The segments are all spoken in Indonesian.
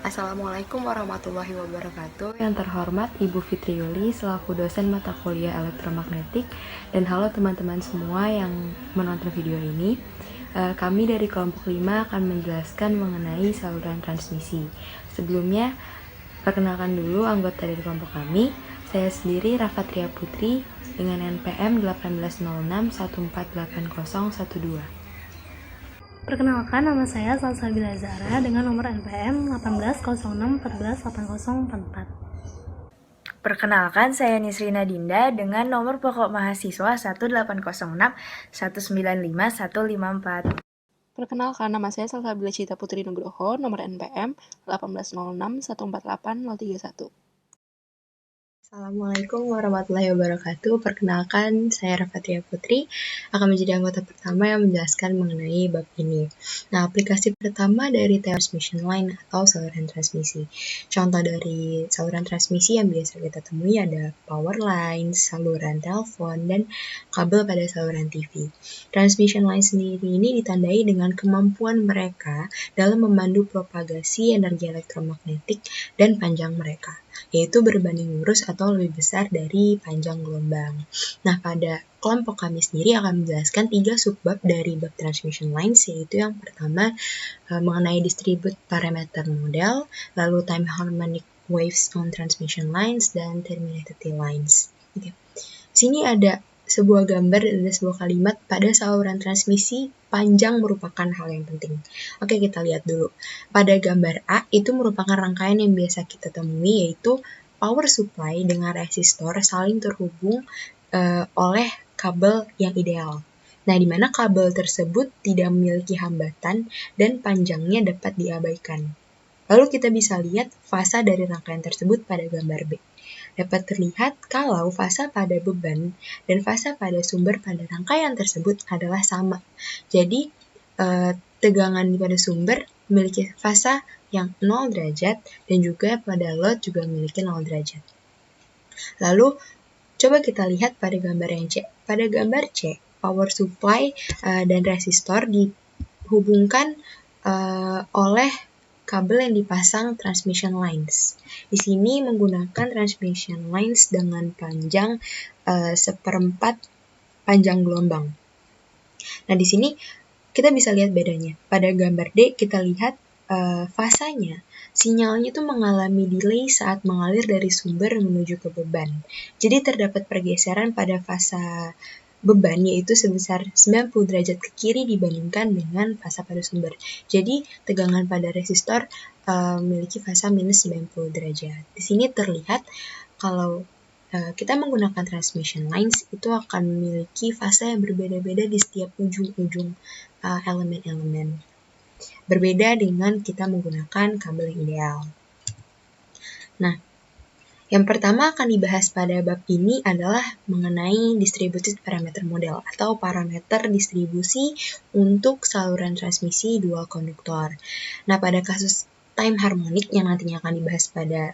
Assalamualaikum warahmatullahi wabarakatuh. Yang terhormat Ibu Fitri Yuli selaku dosen mata kuliah elektromagnetik, dan halo teman-teman semua yang menonton video ini. Kami dari kelompok 5 akan menjelaskan mengenai saluran transmisi. Sebelumnya, perkenalkan dulu anggota dari kelompok kami. Saya sendiri Rafatria Putri dengan NPM 1806148012. Perkenalkan, nama saya Salsabila Zahra dengan nomor NPM 1806148044. Perkenalkan, saya Nisrina Dinda dengan nomor pokok mahasiswa 18061951154. Perkenalkan, nama saya Salsabila Cita Putri Nugroho, nomor NPM 1806148031. Assalamualaikum warahmatullahi wabarakatuh. Perkenalkan, saya Rafatria Putri akan menjadi anggota pertama yang menjelaskan mengenai bab ini. Nah, aplikasi pertama dari transmission line atau saluran transmisi. Contoh dari saluran transmisi yang biasa kita temui ada power line, saluran telepon, dan kabel pada saluran TV. Transmission line sendiri ini ditandai dengan kemampuan mereka dalam memandu propagasi energi elektromagnetik dan panjang mereka, yaitu berbanding lurus atau lebih besar dari panjang gelombang. Nah, pada kelompok kami sendiri akan menjelaskan 3 subbab dari bab transmission lines, yaitu yang pertama mengenai distribute parameter model, lalu time harmonic waves on transmission lines, dan terminated lines. Oke. Sini ada sebuah gambar dan ada sebuah kalimat pada saluran transmisi panjang merupakan hal yang penting. Oke, kita lihat dulu. Pada gambar A itu merupakan rangkaian yang biasa kita temui, yaitu power supply dengan resistor saling terhubung oleh kabel yang ideal. Nah, di mana kabel tersebut tidak memiliki hambatan dan panjangnya dapat diabaikan. Lalu kita bisa lihat fasa dari rangkaian tersebut pada gambar B. Dapat terlihat kalau fasa pada beban dan fasa pada sumber pada rangkaian tersebut adalah sama. Jadi, tegangan pada sumber memiliki fasa yang 0 derajat dan juga pada load juga memiliki 0 derajat. Lalu, coba kita lihat pada gambar yang C. Pada gambar C, power supply dan resistor dihubungkan oleh kabel yang dipasang transmission lines. Di sini menggunakan transmission lines dengan panjang 1/4 panjang gelombang. Nah, di sini kita bisa lihat bedanya. Pada gambar D kita lihat fasanya, sinyalnya itu mengalami delay saat mengalir dari sumber menuju ke beban. Jadi terdapat pergeseran pada fasa beban, yaitu sebesar 90 derajat ke kiri dibandingkan dengan fasa pada sumber. Jadi tegangan pada resistor memiliki fasa minus 90 derajat. Di sini terlihat kalau kita menggunakan transmission lines itu akan memiliki fasa yang berbeda-beda di setiap ujung-ujung elemen-elemen. Berbeda dengan kita menggunakan kabel yang ideal. Nah, yang pertama akan dibahas pada bab ini adalah mengenai distributed parameter model atau parameter distribusi untuk saluran transmisi dual konduktor. Nah, pada kasus time harmonic yang nantinya akan dibahas pada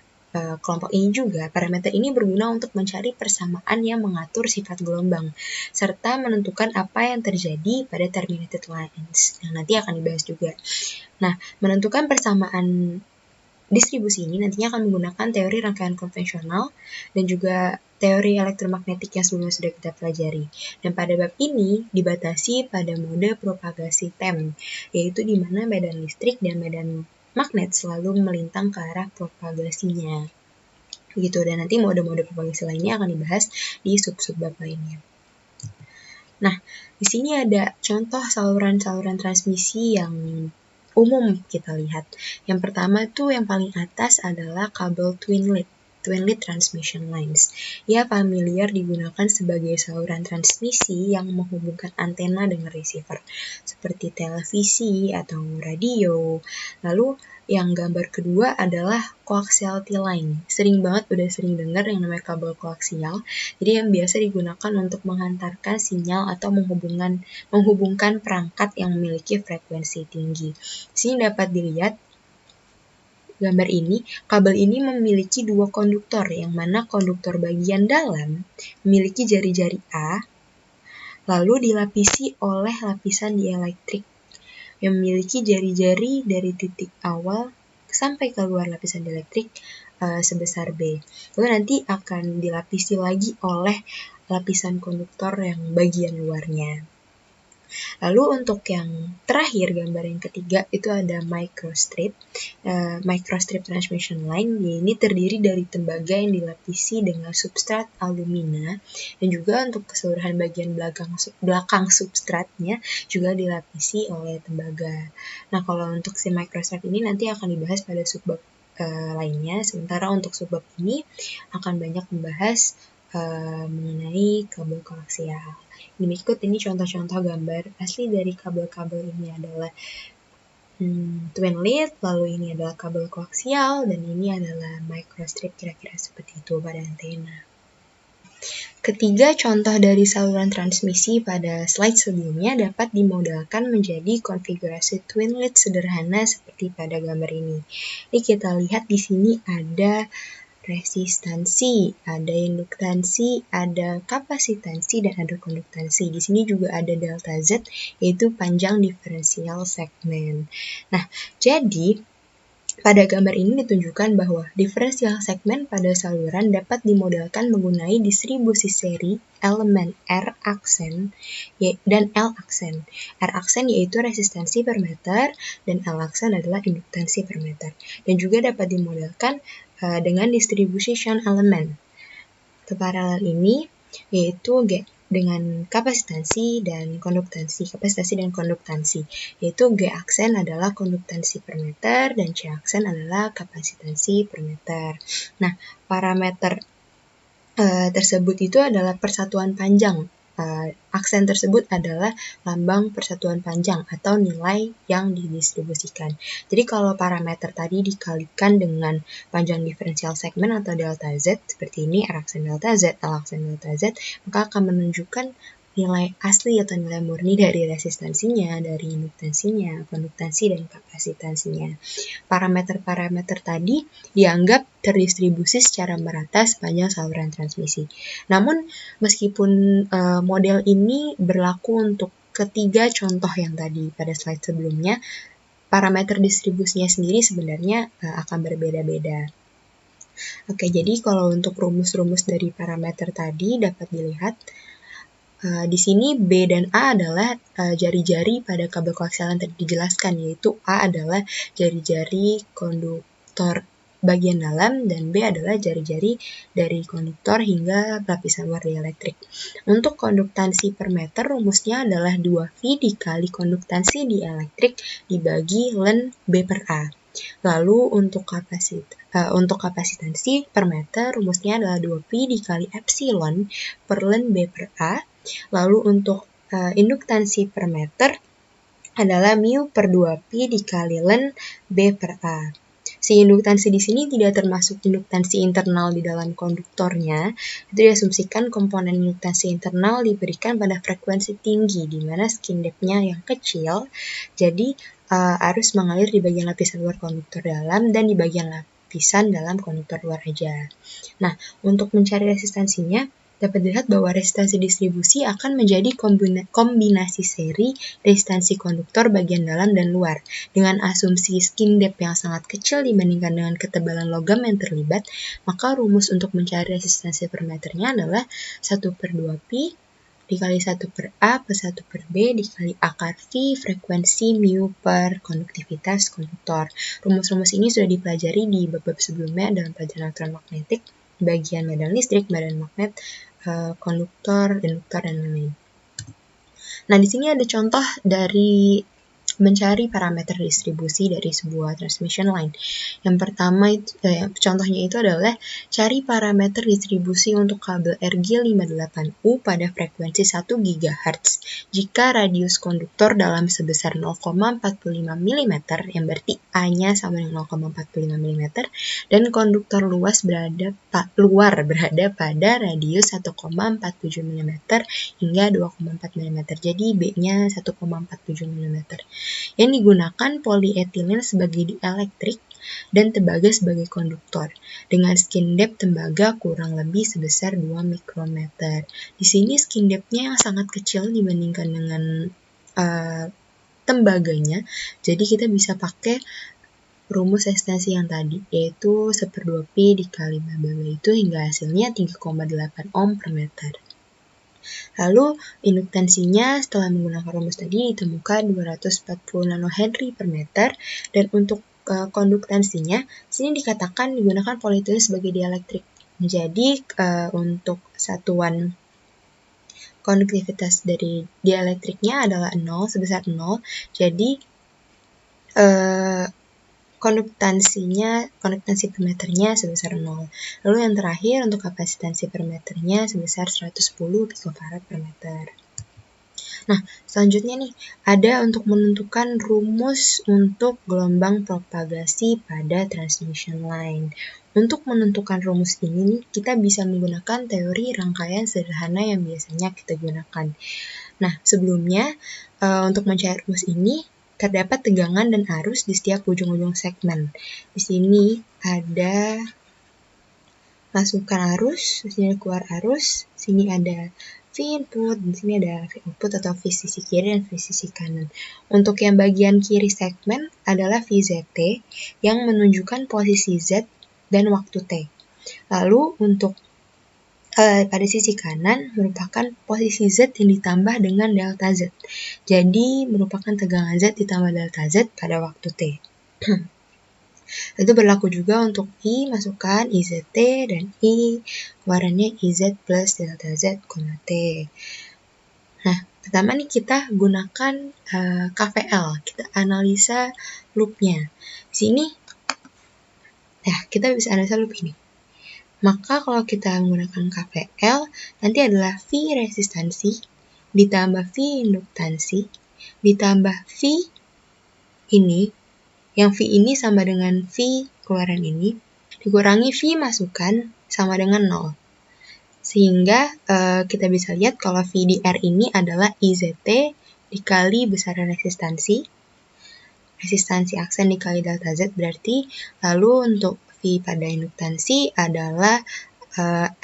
kelompok ini juga, parameter ini berguna untuk mencari persamaan yang mengatur sifat gelombang, serta menentukan apa yang terjadi pada terminated lines, yang nanti akan dibahas juga. Nah, menentukan persamaan distribusi ini nantinya akan menggunakan teori rangkaian konvensional dan juga teori elektromagnetik yang sebelumnya sudah kita pelajari. Dan pada bab ini dibatasi pada mode propagasi TEM, yaitu di mana medan listrik dan medan magnet selalu melintang ke arah propagasinya. Gitu, dan nanti mode-mode propagasi lainnya akan dibahas di sub-subbab lainnya. Nah, di sini ada contoh saluran-saluran transmisi yang umum kita lihat. Yang pertama tuh yang paling atas adalah kabel twin lead transmission lines. Ya, familiar digunakan sebagai saluran transmisi yang menghubungkan antena dengan receiver, seperti televisi atau radio. Lalu yang gambar kedua adalah coaxiality line. Sering banget udah sering dengar yang namanya kabel koaksial. Jadi yang biasa digunakan untuk menghantarkan sinyal atau menghubungkan perangkat yang memiliki frekuensi tinggi. Di sini dapat dilihat gambar ini, kabel ini memiliki 2 konduktor, yang mana konduktor bagian dalam memiliki jari-jari A, lalu dilapisi oleh lapisan dielektrik yang memiliki jari-jari dari titik awal sampai keluar lapisan dieelektrik sebesar B. Lalu nanti akan dilapisi lagi oleh lapisan konduktor yang bagian luarnya. Lalu untuk yang terakhir, gambar yang ketiga, itu ada microstrip. Microstrip transmission line, ini terdiri dari tembaga yang dilapisi dengan substrat alumina, dan juga untuk keseluruhan bagian belakang substratnya juga dilapisi oleh tembaga. Nah, kalau untuk si microstrip ini nanti akan dibahas pada subbab lainnya, sementara untuk subbab ini akan banyak membahas mengenai kabel koaksial. Berikut ini contoh-contoh gambar asli dari kabel-kabel ini adalah twin lead, lalu ini adalah kabel koaksial, dan ini adalah microstrip, kira-kira seperti itu pada antena. Ketiga contoh dari saluran transmisi pada slide sebelumnya dapat dimodelkan menjadi konfigurasi twin lead sederhana seperti pada gambar ini. Ini kita lihat di sini ada resistansi, ada induktansi, ada kapasitansi, dan ada konduktansi. Di sini juga ada delta Z, yaitu panjang diferensial segmen. Nah, jadi pada gambar ini ditunjukkan bahwa diferensial segmen pada saluran dapat dimodelkan menggunakan distribusi seri elemen R aksen dan L aksen. R aksen yaitu resistansi per meter, dan L aksen adalah induktansi per meter. Dan juga dapat dimodelkan dengan distribusi shunt element. Keparalel ini yaitu dengan kapasitansi dan konduktansi, yaitu G aksen adalah konduktansi per meter dan C aksen adalah kapasitansi per meter. Nah, parameter tersebut itu adalah persatuan panjang. Aksen tersebut adalah lambang persatuan panjang atau nilai yang didistribusikan. Jadi kalau parameter tadi dikalikan dengan panjang diferensial segmen atau delta Z, seperti ini R aksen delta Z, L aksen delta Z, maka akan menunjukkan nilai asli atau nilai murni dari resistansinya, dari induktansinya, konduktansi, dan kapasitansinya. Parameter-parameter tadi dianggap terdistribusi secara merata sepanjang saluran transmisi. Namun, meskipun model ini berlaku untuk ketiga contoh yang tadi pada slide sebelumnya, parameter distribusinya sendiri sebenarnya akan berbeda-beda. Oke, jadi kalau untuk rumus-rumus dari parameter tadi dapat dilihat di sini B dan A adalah jari-jari pada kabel koaksial yang tadi dijelaskan, yaitu A adalah jari-jari konduktor bagian dalam dan B adalah jari-jari dari konduktor hingga lapisan luar dieelektrik. Untuk konduktansi per meter rumusnya adalah 2V dikali konduktansi dieelektrik dibagi len B per A. Lalu untuk kapasitansi per meter rumusnya adalah 2V dikali epsilon per len B per A. Lalu untuk induktansi per meter adalah mu per 2Pi dikali len B per A. Si induktansi di sini tidak termasuk induktansi internal di dalam konduktornya. Itu diasumsikan komponen induktansi internal diberikan pada frekuensi tinggi, di mana skin depth-nya yang kecil, jadi arus mengalir di bagian lapisan luar konduktor dalam dan di bagian lapisan dalam konduktor luar aja. Nah, untuk mencari resistansinya, dapat dilihat bahwa resistansi distribusi akan menjadi kombinasi seri resistansi konduktor bagian dalam dan luar. Dengan asumsi skin depth yang sangat kecil dibandingkan dengan ketebalan logam yang terlibat, maka rumus untuk mencari resistansi per meternya adalah 1 per 2Pi dikali 1 per A plus 1 per B dikali akar V frekuensi mu per konduktivitas konduktor. Rumus-rumus ini sudah dipelajari di bab-bab sebelumnya dalam pelajaran elektromagnetik, bagian medan listrik, medan magnet, konduktor, induktor, dan lain-lain. Nah, di sini ada contoh dari mencari parameter distribusi dari sebuah transmission line. Yang pertama contohnya itu adalah cari parameter distribusi untuk kabel RG58U pada frekuensi 1 GHz jika radius konduktor dalam sebesar 0,45 mm, yang berarti A-nya sama dengan 0,45 mm, dan konduktor luar berada pada radius 1,47 mm hingga 2,4 mm. Jadi B-nya 1,47 mm. Yang digunakan polyethylene sebagai dieelektrik dan tembaga sebagai konduktor dengan skin depth tembaga kurang lebih sebesar 2 mikrometer. Di sini skin depth-nya yang sangat kecil dibandingkan dengan tembaganya, jadi kita bisa pakai rumus resistansi yang tadi, yaitu 1/2 pi dikali bla bla bla itu hingga hasilnya 3,8 ohm per meter. Lalu induktansinya setelah menggunakan rumus tadi ditemukan 240 nanohenry per meter, dan untuk konduktansinya sini dikatakan digunakan polyethylene sebagai dielektrik. Jadi untuk satuan konduktivitas dari dielektriknya adalah 0, sebesar 0. Jadi konduktansi per meternya sebesar 0. Lalu yang terakhir untuk kapasitansi per meternya sebesar 110 picofarad per meter. Nah, selanjutnya nih, ada untuk menentukan rumus untuk gelombang propagasi pada transmission line. Untuk menentukan rumus ini nih, kita bisa menggunakan teori rangkaian sederhana yang biasanya kita gunakan. Nah, sebelumnya untuk mencari rumus ini terdapat tegangan dan arus di setiap ujung-ujung segmen. Di sini ada masukkan arus, di sini keluar arus, di sini ada V input, di sini ada V output atau V sisi kiri dan V sisi kanan. Untuk yang bagian kiri segmen adalah VZT yang menunjukkan posisi Z dan waktu T. Lalu untuk pada sisi kanan merupakan posisi Z yang ditambah dengan delta Z. Jadi merupakan tegangan Z ditambah delta Z pada waktu T. Itu berlaku juga untuk I masukkan IZT dan I keluarannya IZ plus delta Z, T. Nah, pertama nih kita gunakan KVL, kita analisa loopnya. Di sini, kita bisa analisa loop ini. Maka kalau kita menggunakan KVL, nanti adalah V resistansi, ditambah V induktansi, ditambah V ini, yang V ini sama dengan V keluaran ini, dikurangi V masukan sama dengan 0. Sehingga kita bisa lihat kalau V di R ini adalah IZT dikali besaran resistansi aksen dikali delta Z berarti, lalu untuk V pada induktansi adalah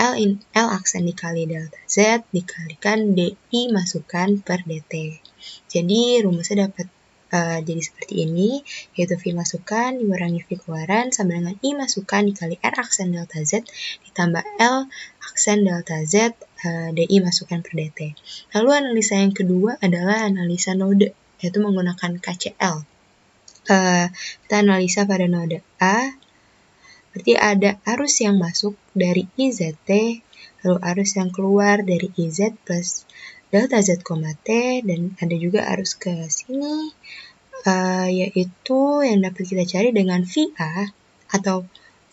L aksen dikali delta Z dikalikan DI masukan per DT. Jadi rumusnya dapat jadi seperti ini, yaitu V masukan dikurangi V keluaran sama dengan I masukan dikali R aksen delta Z ditambah L aksen delta Z DI masukan per DT. Lalu analisa yang kedua adalah analisa node, yaitu menggunakan KCL. Kita analisa pada node A, berarti ada arus yang masuk dari IZT, lalu arus yang keluar dari IZ plus delta Z, T, dan ada juga arus ke sini, yaitu yang dapat kita cari dengan VA atau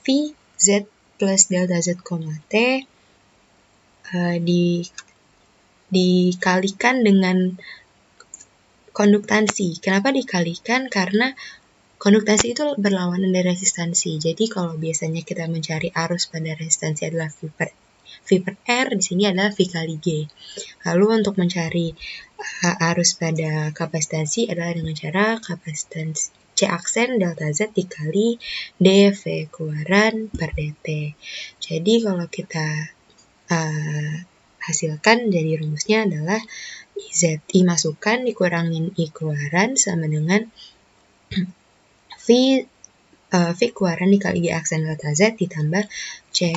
VZ plus delta Z, T, dikalikan dengan konduktansi. Kenapa dikalikan? Karena konduktansi itu berlawanan dari resistansi. Jadi kalau biasanya kita mencari arus pada resistansi adalah V per R, di sini adalah V kali G. Lalu untuk mencari arus pada kapasitansi adalah dengan cara kapasitansi C aksen delta Z dikali dV keluaran per DT. Jadi kalau kita hasilkan jadi rumusnya adalah I masukan dikurangin I keluaran sama dengan V keluaran dikali G aksen delta Z ditambah C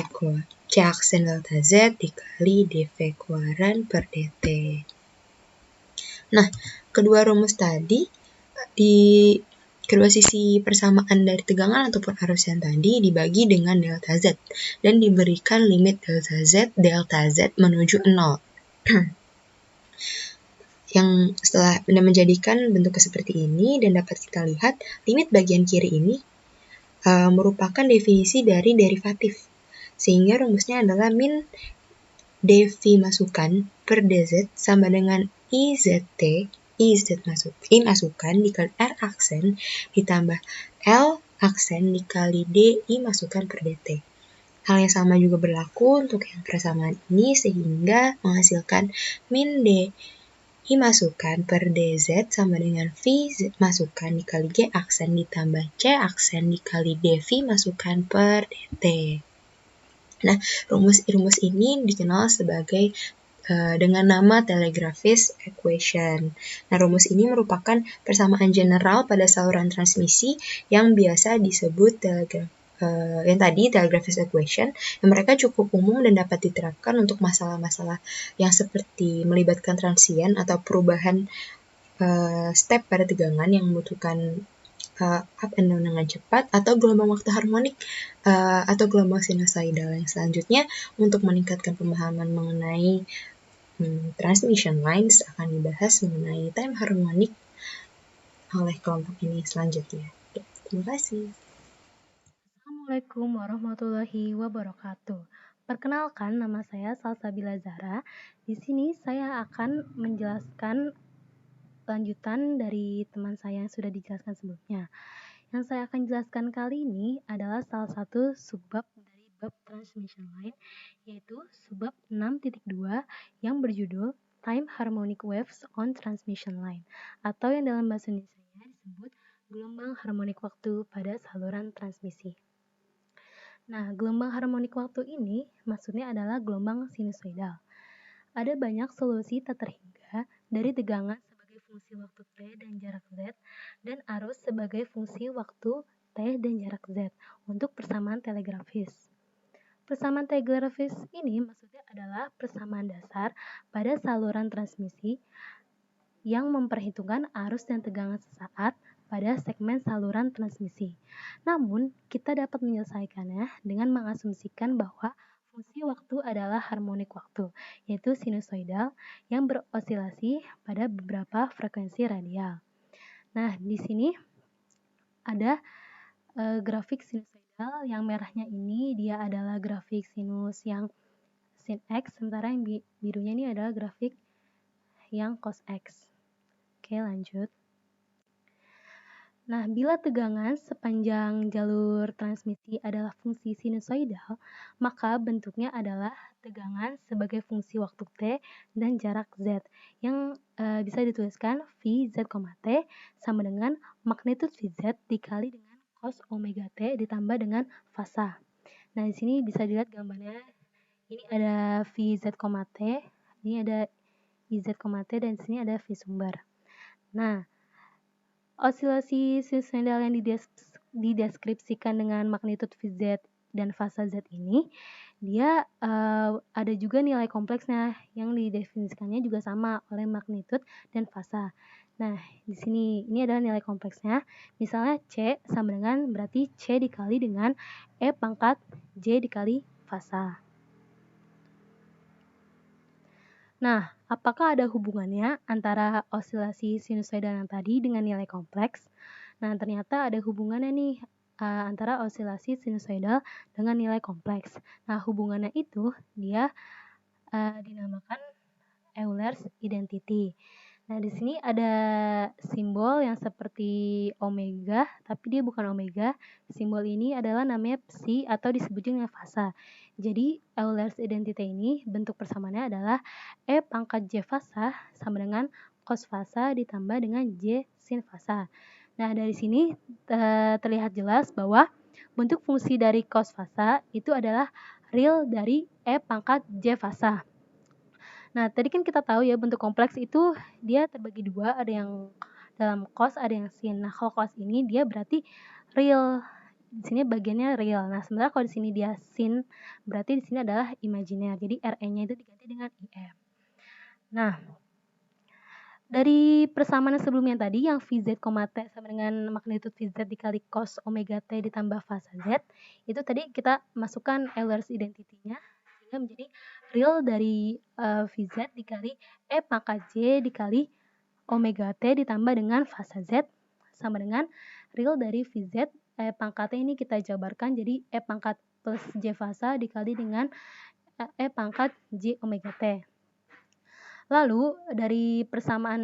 aksen delta Z dikali dV keluaran per DT. Nah, kedua rumus tadi di kedua sisi persamaan dari tegangan ataupun arus yang tadi dibagi dengan delta Z dan diberikan limit delta Z menuju 0. Yang setelah menjadikan bentuknya seperti ini dan dapat kita lihat limit bagian kiri ini merupakan definisi dari derivatif, sehingga rumusnya adalah min dV masukan per dz sama dengan I masukan dikali R aksen ditambah L aksen dikali DI masukan per DT. Hal yang sama juga berlaku untuk yang persamaan ini, sehingga menghasilkan min I masukan per DZ sama dengan V masukan dikali G aksen ditambah C aksen dikali DV masukan per DT. Nah, rumus ini dikenal sebagai dengan nama telegraphic equation. Nah, rumus ini merupakan persamaan general pada saluran transmisi yang biasa disebut yang tadi telegraphic equation, yang mereka cukup umum dan dapat diterapkan untuk masalah-masalah yang seperti melibatkan transien atau perubahan step pada tegangan yang membutuhkan up and down dengan cepat, atau gelombang waktu harmonik atau gelombang sinusoidal. Yang selanjutnya, untuk meningkatkan pemahaman mengenai transmission lines, akan dibahas mengenai time harmonic oleh kelompok ini selanjutnya. Terima kasih. Assalamualaikum warahmatullahi wabarakatuh. Perkenalkan, nama saya Salsabila Zahra. Di sini saya akan menjelaskan lanjutan dari teman saya yang sudah dijelaskan sebelumnya. Yang saya akan jelaskan kali ini adalah salah satu subbab dari bab transmission line, yaitu subbab 6.2 yang berjudul Time Harmonic Waves on Transmission Line, atau yang dalam bahasa Indonesia disebut gelombang harmonik waktu pada saluran transmisi. Nah, gelombang harmonik waktu ini maksudnya adalah gelombang sinusoidal. Ada banyak solusi tak terhingga dari tegangan sebagai fungsi waktu T dan jarak Z, dan arus sebagai fungsi waktu T dan jarak Z untuk persamaan telegrafis. Persamaan telegrafis ini maksudnya adalah persamaan dasar pada saluran transmisi yang memperhitungkan arus dan tegangan sesaat pada segmen saluran transmisi. Namun, kita dapat menyelesaikannya dengan mengasumsikan bahwa fungsi waktu adalah harmonik waktu, yaitu sinusoidal yang berosilasi pada beberapa frekuensi radial. Nah, di sini ada grafik sinusoidal. Yang merahnya ini dia adalah grafik sinus yang sin X, sementara yang birunya ini adalah grafik yang cos X. Oke, lanjut. Nah, bila tegangan sepanjang jalur transmisi adalah fungsi sinusoidal, maka bentuknya adalah tegangan sebagai fungsi waktu T dan jarak Z, yang bisa dituliskan V Z, T sama dengan magnitude VZ dikali dengan cos omega T ditambah dengan fasa. Nah, di sini bisa dilihat gambarnya. Ini ada V Z, T, ini ada I Z, T, dan di sini ada V sumber. Nah, osilasi sinusoidal yang dideskripsikan dengan magnitude VZ dan fasa Z ini, dia ada juga nilai kompleksnya yang didefinisikannya juga sama oleh magnitude dan fasa. Nah, di sini ini adalah nilai kompleksnya. Misalnya C sama dengan berarti C dikali dengan E pangkat J dikali fasa. Nah, apakah ada hubungannya antara osilasi sinusoidal yang tadi dengan nilai kompleks? Nah, ternyata ada hubungannya nih antara osilasi sinusoidal dengan nilai kompleks. Nah, hubungannya itu dia dinamakan Euler's identity. Nah, di sini ada simbol yang seperti omega, tapi dia bukan omega. Simbol ini adalah namanya psi atau disebut dengan fasa. Jadi, Euler's identity ini bentuk persamaannya adalah E pangkat J fasa sama dengan cos fasa ditambah dengan J sin fasa. Nah, dari sini terlihat jelas bahwa bentuk fungsi dari cos fasa itu adalah real dari E pangkat J fasa. Nah, tadi kan kita tahu ya bentuk kompleks itu dia terbagi dua, ada yang dalam cos, ada yang sin. Nah, kalau cos ini dia berarti real. Di sini bagiannya real. Nah, sementara kalau di sini dia sin, berarti di sini adalah imajiner. Jadi RE-nya itu diganti dengan IM. Nah, dari persamaan sebelumnya tadi yang VZ, T sama dengan magnitude VZ dikali cos omega T ditambah fasa Z, itu tadi kita masukkan Euler's identity-nya sehingga menjadi real dari VZ dikali E pangkat J dikali omega T ditambah dengan fasa Z sama dengan real dari VZ pangkat T ini kita jabarkan jadi E pangkat plus J fasa dikali dengan E pangkat J omega T. Lalu dari persamaan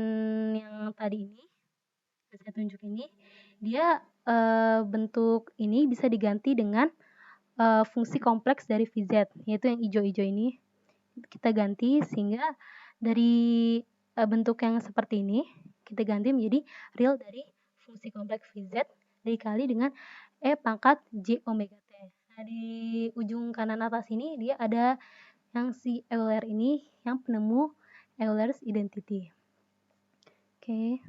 yang tadi ini, saya tunjuk ini, dia bentuk ini bisa diganti dengan fungsi kompleks dari VZ, yaitu yang hijau-hijau ini. Kita ganti sehingga dari bentuk yang seperti ini, kita ganti menjadi real dari fungsi kompleks VZ dikali dengan E pangkat J omega T. Nah, di ujung kanan atas ini dia ada yang si Euler ini yang penemu Euler's identity. Oke,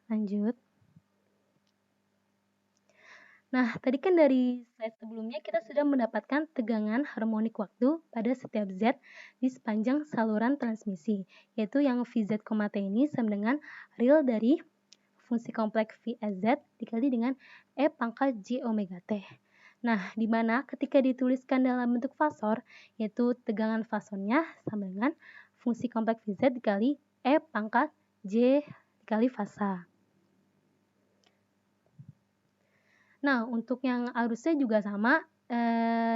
lanjut. Nah, tadi kan dari slide sebelumnya kita sudah mendapatkan tegangan harmonik waktu pada setiap Z di sepanjang saluran transmisi, yaitu yang Vz, T ini sama dengan real dari fungsi kompleks Vz dikali dengan E pangkat J omega T. Nah, di mana ketika dituliskan dalam bentuk fasor, yaitu tegangan fasornya sama dengan fungsi kompleks Vz dikali E pangkat J dikali fasa. Nah, untuk yang arusnya juga sama,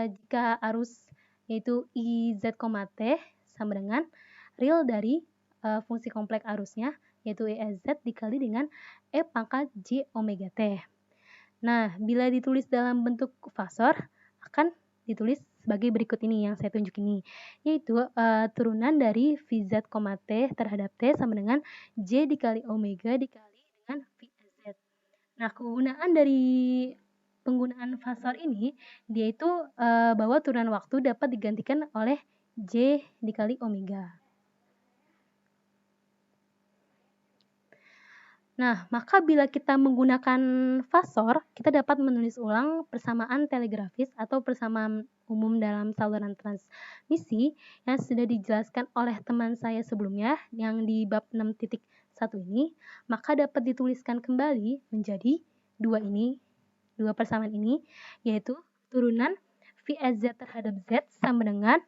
jika arus yaitu IZ, T sama dengan real dari fungsi kompleks arusnya, yaitu EZ dikali dengan E pangkat J omega T. Nah, bila ditulis dalam bentuk fasor, akan ditulis sebagai berikut ini yang saya tunjuk ini, yaitu turunan dari Vz, T terhadap T sama dengan J dikali omega dikali dengan Vz. Nah, kegunaan dari penggunaan fasor ini, dia itu bahwa turunan waktu dapat digantikan oleh J dikali omega. Nah, maka bila kita menggunakan fasor, kita dapat menulis ulang persamaan telegrafis atau persamaan umum dalam saluran transmisi yang sudah dijelaskan oleh teman saya sebelumnya yang di bab 6.1 ini, maka dapat dituliskan kembali menjadi dua persamaan ini, yaitu turunan Vz terhadap Z sama dengan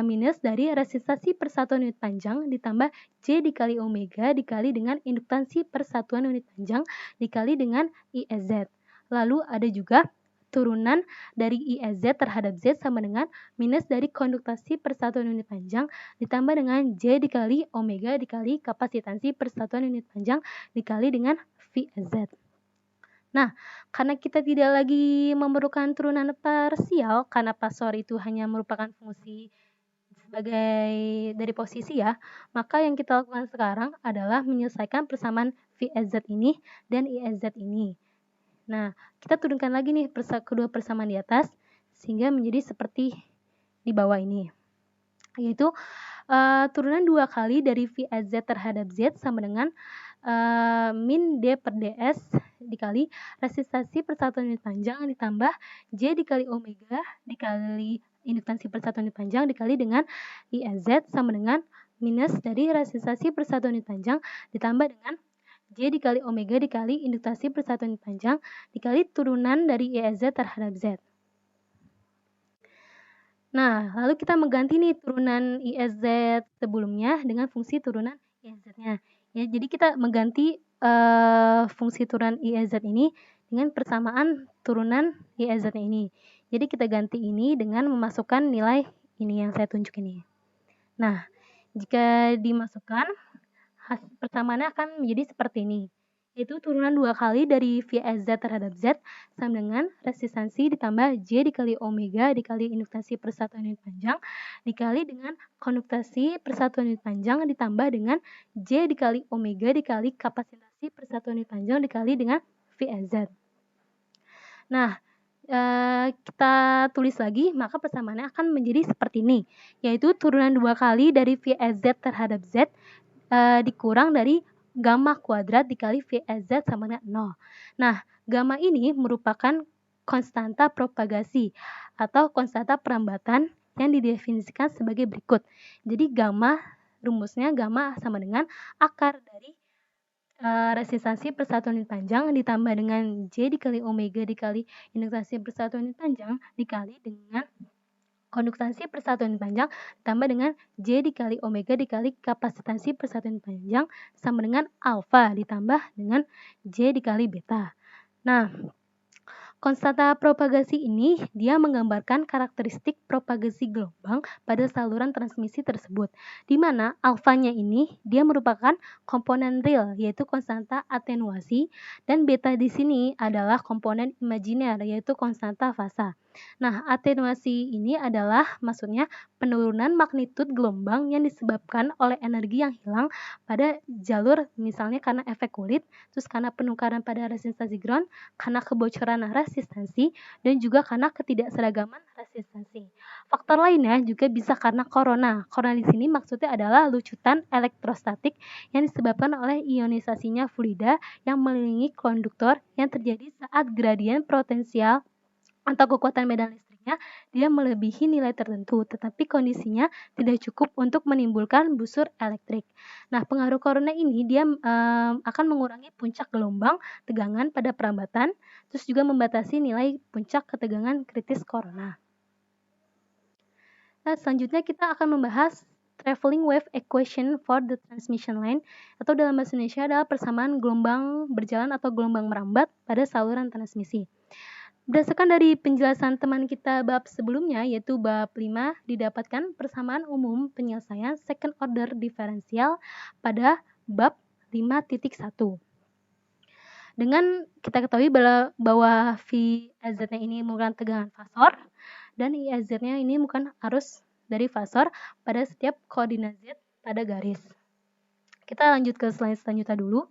minus dari resistansi persatuan unit panjang ditambah J dikali omega dikali dengan induktansi persatuan unit panjang dikali dengan IEZ. Lalu ada juga turunan dari IEZ terhadap Z sama dengan minus dari konduktasi persatuan unit panjang ditambah dengan J dikali omega dikali kapasitansi persatuan unit panjang dikali dengan VZ. Nah, karena kita tidak lagi memerlukan turunan parsial, karena fasor itu hanya merupakan fungsi sebagai dari posisi ya, maka yang kita lakukan sekarang adalah menyelesaikan persamaan VZ ini dan IEZ ini. Nah, kita turunkan lagi nih kedua persamaan di atas, sehingga menjadi seperti di bawah ini. Yaitu turunan 2 kali dari VZ terhadap Z sama dengan min D per DS dikali resistansi persatuan unit panjang ditambah J dikali omega dikali induktansi persatuan unit panjang dikali dengan IEZ sama dengan minus dari resistansi persatuan unit panjang ditambah dengan J dikali omega dikali induktansi persatuan unit panjang dikali turunan dari IEZ terhadap Z. Nah, lalu kita mengganti nih turunan IEZ sebelumnya dengan fungsi turunan IEZ-nya. Ya, jadi kita mengganti fungsi turunan IEZ ini dengan persamaan turunan IEZ-nya ini. Jadi kita ganti ini dengan memasukkan nilai ini yang saya tunjuk ini. Nah, jika dimasukkan, persamaannya akan menjadi seperti ini. Yaitu turunan 2 kali dari VZ terhadap Z sama dengan resistansi ditambah J dikali omega dikali induktansi persatuan unit panjang dikali dengan konduktasi persatuan unit panjang ditambah dengan J dikali omega dikali kapasitasi persatuan unit panjang dikali dengan VZ. Nah, kita tulis lagi, maka persamaannya akan menjadi seperti ini, yaitu turunan 2 kali dari VZ terhadap Z dikurang dari gamma kuadrat dikali VZ sama dengan 0. Nah, gamma ini merupakan konstanta propagasi atau konstanta perambatan yang didefinisikan sebagai berikut. Jadi gamma, rumusnya gamma sama dengan akar dari resistansi persatuan unit panjang ditambah dengan J dikali omega dikali induktansi persatuan unit panjang dikali dengan konduktasi persatuan unit panjang ditambah dengan J dikali omega dikali kapasitansi persatuan unit panjang sama dengan alfa ditambah dengan J dikali beta. Nah, konstanta propagasi ini dia menggambarkan karakteristik propagasi gelombang pada saluran transmisi tersebut, di mana alfanya ini dia merupakan komponen real yaitu konstanta atenuasi dan beta di sini adalah komponen imajiner yaitu konstanta fasa. Nah, atenuasi ini adalah maksudnya penurunan magnitudo gelombang yang disebabkan oleh energi yang hilang pada jalur, misalnya karena efek kulit, terus karena penukaran pada resistansi ground, karena kebocoran resistansi, dan juga karena ketidakseragaman resistansi. Faktor lainnya juga bisa karena corona. Corona di sini maksudnya adalah lucutan elektrostatik yang disebabkan oleh ionisasinya fluida yang mengelilingi konduktor yang terjadi saat gradien potensial atau kekuatan medan listriknya dia melebihi nilai tertentu, tetapi kondisinya tidak cukup untuk menimbulkan busur elektrik. Nah, pengaruh corona ini dia akan mengurangi puncak gelombang tegangan pada perambatan, terus juga membatasi nilai puncak ketegangan kritis corona. Nah, selanjutnya kita akan membahas traveling wave equation for the transmission line, atau dalam bahasa Indonesia adalah persamaan gelombang berjalan atau gelombang merambat pada saluran transmisi. Berdasarkan dari penjelasan teman kita bab sebelumnya, yaitu bab 5, didapatkan persamaan umum penyelesaian second order diferensial pada bab 5.1. Dengan kita ketahui bahwa VAZ-nya ini merupakan tegangan fasor, dan IAZ-nya ini bukan arus dari fasor pada setiap koordinat Z pada garis. Kita lanjut ke slide selanjutnya dulu.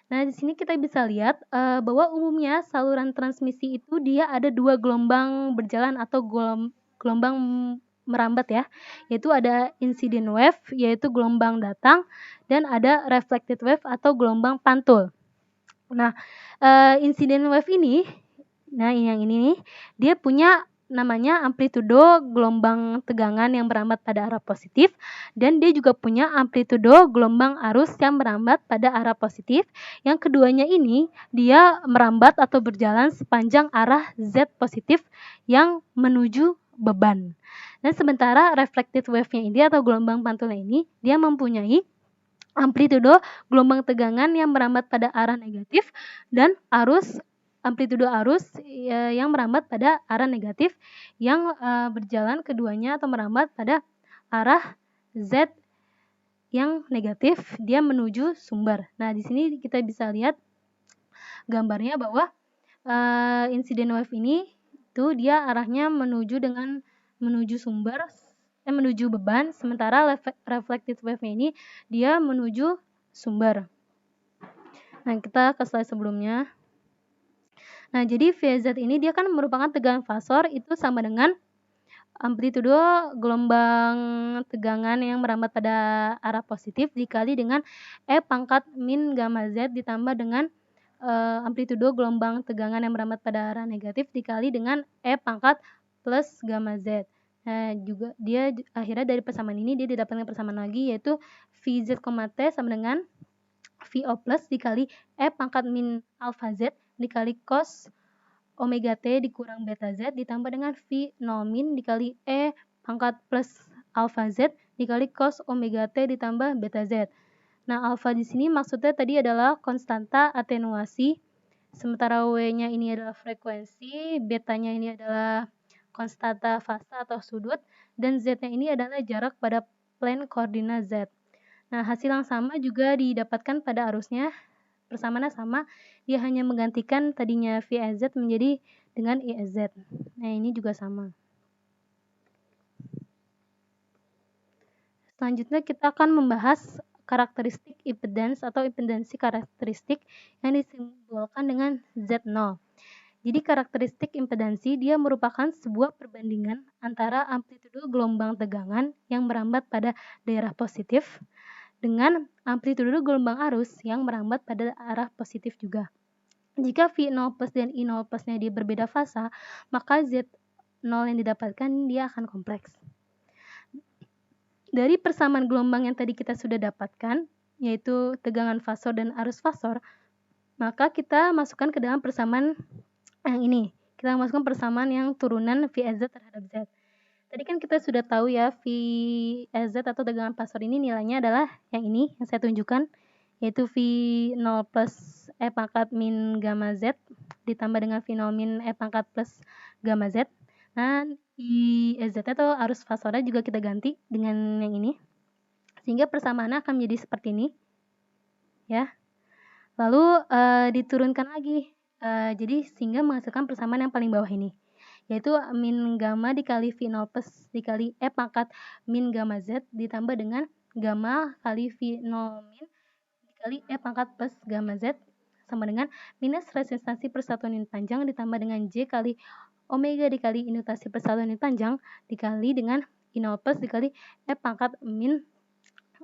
Nah, di sini kita bisa lihat bahwa umumnya saluran transmisi itu dia ada 2 gelombang berjalan atau gelombang merambat ya, yaitu ada incident wave, yaitu gelombang datang, dan ada reflected wave atau gelombang pantul. Nah, incident wave ini, nah yang ini nih, dia punya namanya amplitudo gelombang tegangan yang merambat pada arah positif, dan dia juga punya amplitudo gelombang arus yang merambat pada arah positif. Yang keduanya ini dia merambat atau berjalan sepanjang arah Z positif yang menuju beban. Dan sementara reflected wave-nya ini atau gelombang pantulnya ini dia mempunyai amplitudo gelombang tegangan yang merambat pada arah negatif dan amplitudo arus yang merambat pada arah negatif yang berjalan keduanya atau merambat pada arah Z yang negatif, dia menuju sumber. Nah, di sini kita bisa lihat gambarnya bahwa incident wave ini itu dia arahnya menuju sumber, menuju beban, sementara reflected wave-nya ini dia menuju sumber. Nah, kita ke slide sebelumnya. Nah, jadi VZ ini dia kan merupakan tegangan fasor itu sama dengan amplitudo gelombang tegangan yang merambat pada arah positif dikali dengan E pangkat min gamma Z ditambah dengan amplitudo gelombang tegangan yang merambat pada arah negatif dikali dengan E pangkat plus gamma Z. Nah, juga dia akhirnya dari persamaan ini dia didapatkan persamaan lagi, yaitu VZ, T sama dengan VO plus dikali E pangkat min alpha Z dikali cos omega T dikurang beta Z ditambah dengan V 0 min dikali E pangkat plus alpha Z dikali cos omega T ditambah beta Z. Nah, alpha di sini maksudnya tadi adalah konstanta atenuasi, sementara W-nya ini adalah frekuensi, betanya ini adalah konstanta fase atau sudut, dan Z-nya ini adalah jarak pada plane koordinat Z. Nah, hasil yang sama juga didapatkan pada arusnya, persamaannya sama, dia hanya menggantikan tadinya VAZ menjadi dengan IAZ. Nah, ini juga sama. Selanjutnya kita akan membahas karakteristik impedans atau impedansi karakteristik yang disimbolkan dengan Z0. Jadi karakteristik impedansi dia merupakan sebuah perbandingan antara amplitudo gelombang tegangan yang merambat pada daerah positif dengan amplitudo gelombang arus yang merambat pada arah positif juga. Jika V0 plus dan I0 plusnya dia berbeda fasa, maka Z0 yang didapatkan dia akan kompleks. Dari persamaan gelombang yang tadi kita sudah dapatkan, yaitu tegangan fasor dan arus fasor, maka kita masukkan ke dalam persamaan yang ini. Kita masukkan persamaan yang turunan VZ terhadap Z. Tadi kan kita sudah tahu ya, VZ atau tegangan fasor ini nilainya adalah yang ini, yang saya tunjukkan, yaitu V0 plus E pangkat min gamma Z ditambah dengan V0 min E pangkat plus gamma Z. Nah, IZ atau arus fasornya juga kita ganti dengan yang ini, sehingga persamaannya akan menjadi seperti ini, ya. Lalu diturunkan lagi, jadi sehingga menghasilkan persamaan yang paling bawah ini. yaitu min gamma dikali V0 plus dikali E pangkat min gamma Z ditambah dengan gamma kali V0 min dikali E pangkat plus gamma Z sama dengan minus resistansi persatuan unit panjang ditambah dengan J kali omega dikali induktansi persatuan unit panjang dikali dengan I0 plus dikali E pangkat min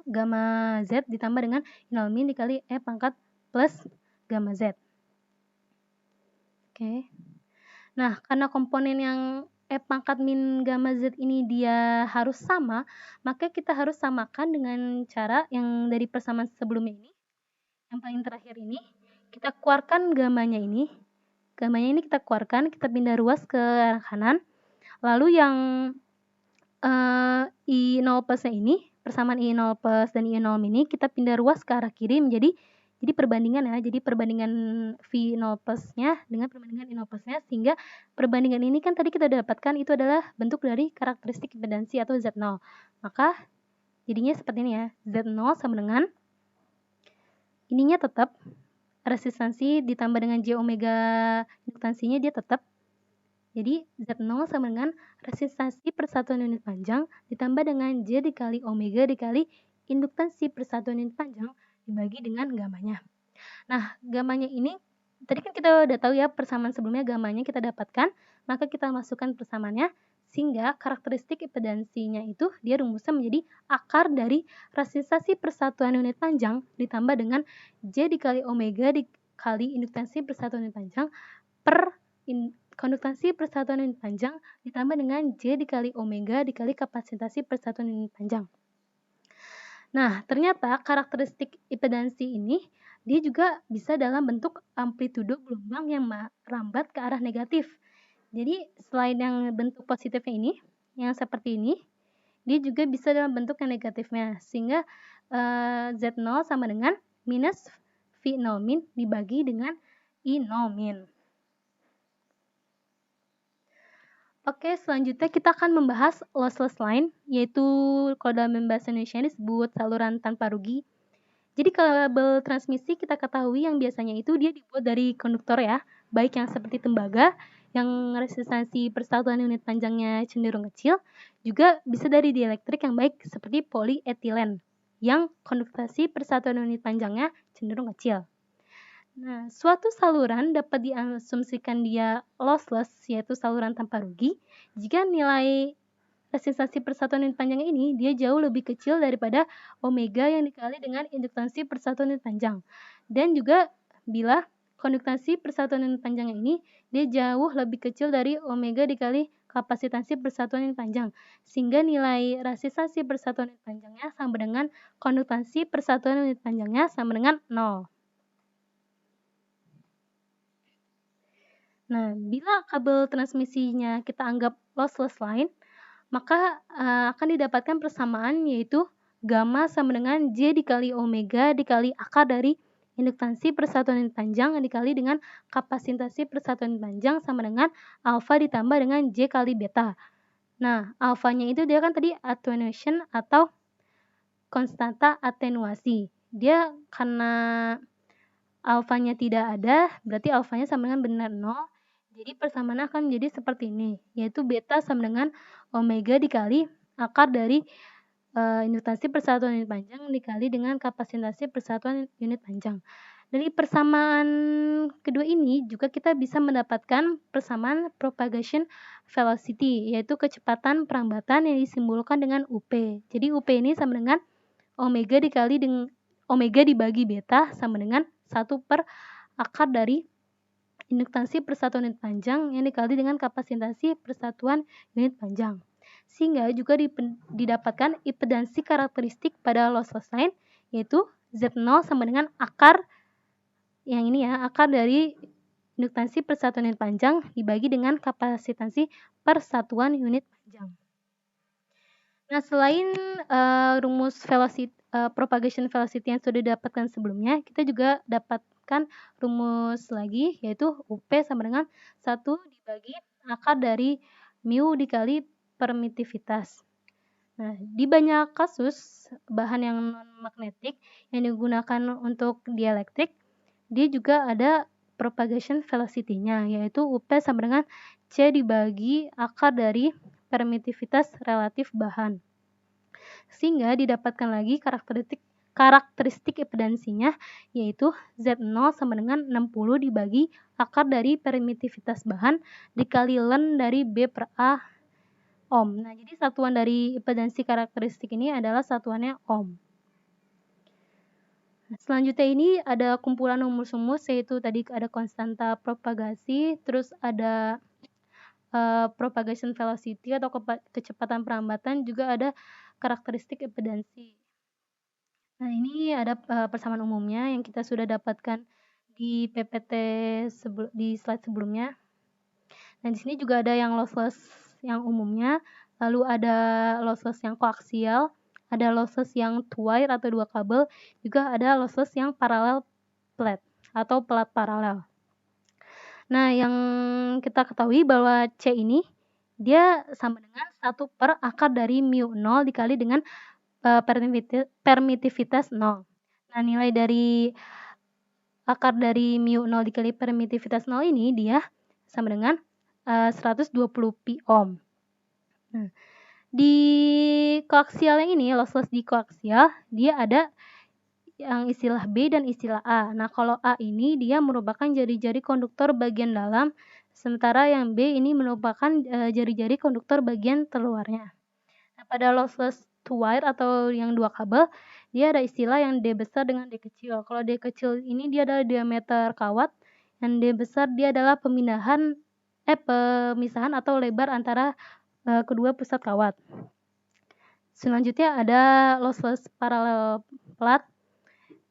gamma Z ditambah dengan I0 min dikali E pangkat plus gamma Z. Oke. Nah, karena komponen yang E pangkat min gamma Z ini dia harus sama, maka kita harus samakan dengan cara yang dari persamaan sebelumnya ini. Yang paling terakhir ini, kita keluarkan gamanya ini. Gamanya ini kita keluarkan, kita pindah ruas ke arah kanan. Lalu yang I0 plusnya ini, persamaan I0 plus dan I0 ini kita pindah ruas ke arah kiri menjadi perbandingan ya. Jadi perbandingan V0 plusnya dengan perbandingan I0 plusnya, sehingga perbandingan ini kan tadi kita dapatkan itu adalah bentuk dari karakteristik impedansi atau Z0. Maka jadinya seperti ini ya. Z0 sama dengan ininya tetap resistansi ditambah dengan J omega induktansinya dia tetap. Jadi Z0 sama dengan resistansi persatuan unit panjang ditambah dengan J dikali omega dikali induktansi persatuan unit panjang dibagi dengan gamanya. Nah, gamanya ini tadi kan kita udah tahu ya persamaan sebelumnya gamanya kita dapatkan, maka kita masukkan persamaannya sehingga karakteristik impedansinya itu dia rumusnya menjadi akar dari resistansi persatuan unit panjang ditambah dengan J dikali omega dikali induktansi persatuan unit panjang per konduktansi persatuan unit panjang ditambah dengan J dikali omega dikali kapasitasi persatuan unit panjang. Nah, ternyata karakteristik impedansi ini dia juga bisa dalam bentuk amplitudo gelombang yang merambat ke arah negatif. Jadi, selain yang bentuk positifnya ini, yang seperti ini, dia juga bisa dalam bentuk yang negatifnya. Sehingga Z0 sama dengan minus V0 min dibagi dengan I0 min. Oke, selanjutnya kita akan membahas lossless line, yaitu kalau dalam bahasa Indonesia disebut saluran tanpa rugi. Jadi kabel transmisi kita ketahui yang biasanya itu dia dibuat dari konduktor ya, baik yang seperti tembaga, yang resistansi persatuan unit panjangnya cenderung kecil, juga bisa dari dielektrik yang baik seperti polietilen, yang konduktasi persatuan unit panjangnya cenderung kecil. Nah, suatu saluran dapat diasumsikan dia lossless, yaitu saluran tanpa rugi, jika nilai resistansi persatuan unit panjangnya ini dia jauh lebih kecil daripada omega yang dikali dengan induktansi persatuan unit panjang. Dan juga bila konduktansi persatuan unit panjangnya ini dia jauh lebih kecil dari omega dikali kapasitansi persatuan unit panjang, sehingga nilai resistansi persatuan unit panjangnya sama dengan konduktansi persatuan unit panjangnya sama dengan 0. Nah, bila kabel transmisinya kita anggap lossless line, maka akan didapatkan persamaan yaitu gamma sama dengan J dikali omega dikali akar dari induktansi persatuan unit panjang dikali dengan kapasitasi persatuan unit panjang sama dengan alfa ditambah dengan J kali beta. Nah, alfanya itu dia kan tadi attenuation atau konstanta atenuasi. Dia karena alfanya tidak ada, berarti alfanya sama dengan benar 0. Jadi persamaan akan menjadi seperti ini, yaitu beta sama dengan omega dikali akar dari induktansi persatuan unit panjang dikali dengan kapasitasi persatuan unit panjang. Dari persamaan kedua ini juga kita bisa mendapatkan persamaan propagation velocity, yaitu kecepatan perambatan yang disimbolkan dengan UP. Jadi UP ini sama dengan omega dikali dengan omega dibagi beta sama dengan 1 per akar dari induktansi persatuan unit panjang yang dikali dengan kapasitasi persatuan unit panjang. Sehingga juga didapatkan impedansi karakteristik pada lossless line, yaitu Z0 sama dengan akar yang ini ya, akar dari induktansi persatuan unit panjang dibagi dengan kapasitasi persatuan unit panjang. Nah, selain rumus velocity, propagation velocity yang sudah didapatkan sebelumnya, kita juga dapatkan rumus lagi, yaitu UP sama dengan 1 dibagi akar dari mu dikali permitivitas. Nah, di banyak kasus bahan yang non-magnetik yang digunakan untuk dielektrik, dia juga ada propagation velocity-nya, yaitu UP sama dengan C dibagi akar dari permitivitas relatif bahan. Sehingga didapatkan lagi karakteristik impedansinya, yaitu Z0 sama dengan 60 dibagi akar dari permitivitas bahan dikali ln dari B per A ohm. Nah, jadi satuan dari impedansi karakteristik ini adalah satuannya ohm. Selanjutnya ini ada kumpulan rumus-rumus, yaitu tadi ada konstanta propagasi, terus ada propagation velocity atau kecepatan perambatan, juga ada karakteristik impedansi. Nah, ini ada persamaan umumnya yang kita sudah dapatkan di PPT di slide sebelumnya. Nah, di sini juga ada yang lossless yang umumnya, lalu ada lossless yang koaksial, ada lossless yang two-wire atau dua kabel, juga ada lossless yang parallel plate atau pelat paralel. Nah, yang kita ketahui bahwa C ini dia sama dengan 1 per akar dari mu 0 dikali dengan permitivitas 0. Nah, nilai dari akar dari mu 0 dikali permitivitas 0 ini dia sama dengan 120 pi ohm. Nah, di koaksial yang ini, lossless di koaksial, dia ada yang istilah B dan istilah A. Nah, kalau A ini dia merupakan jari-jari konduktor bagian dalam, sementara yang B ini merupakan jari-jari konduktor bagian terluarnya. Nah, pada lossless two-wire atau yang dua kabel, dia ada istilah yang D besar dengan D kecil. Kalau D kecil ini dia adalah diameter kawat, dan D besar dia adalah pemisahan atau lebar antara kedua pusat kawat. Selanjutnya ada lossless parallel plat.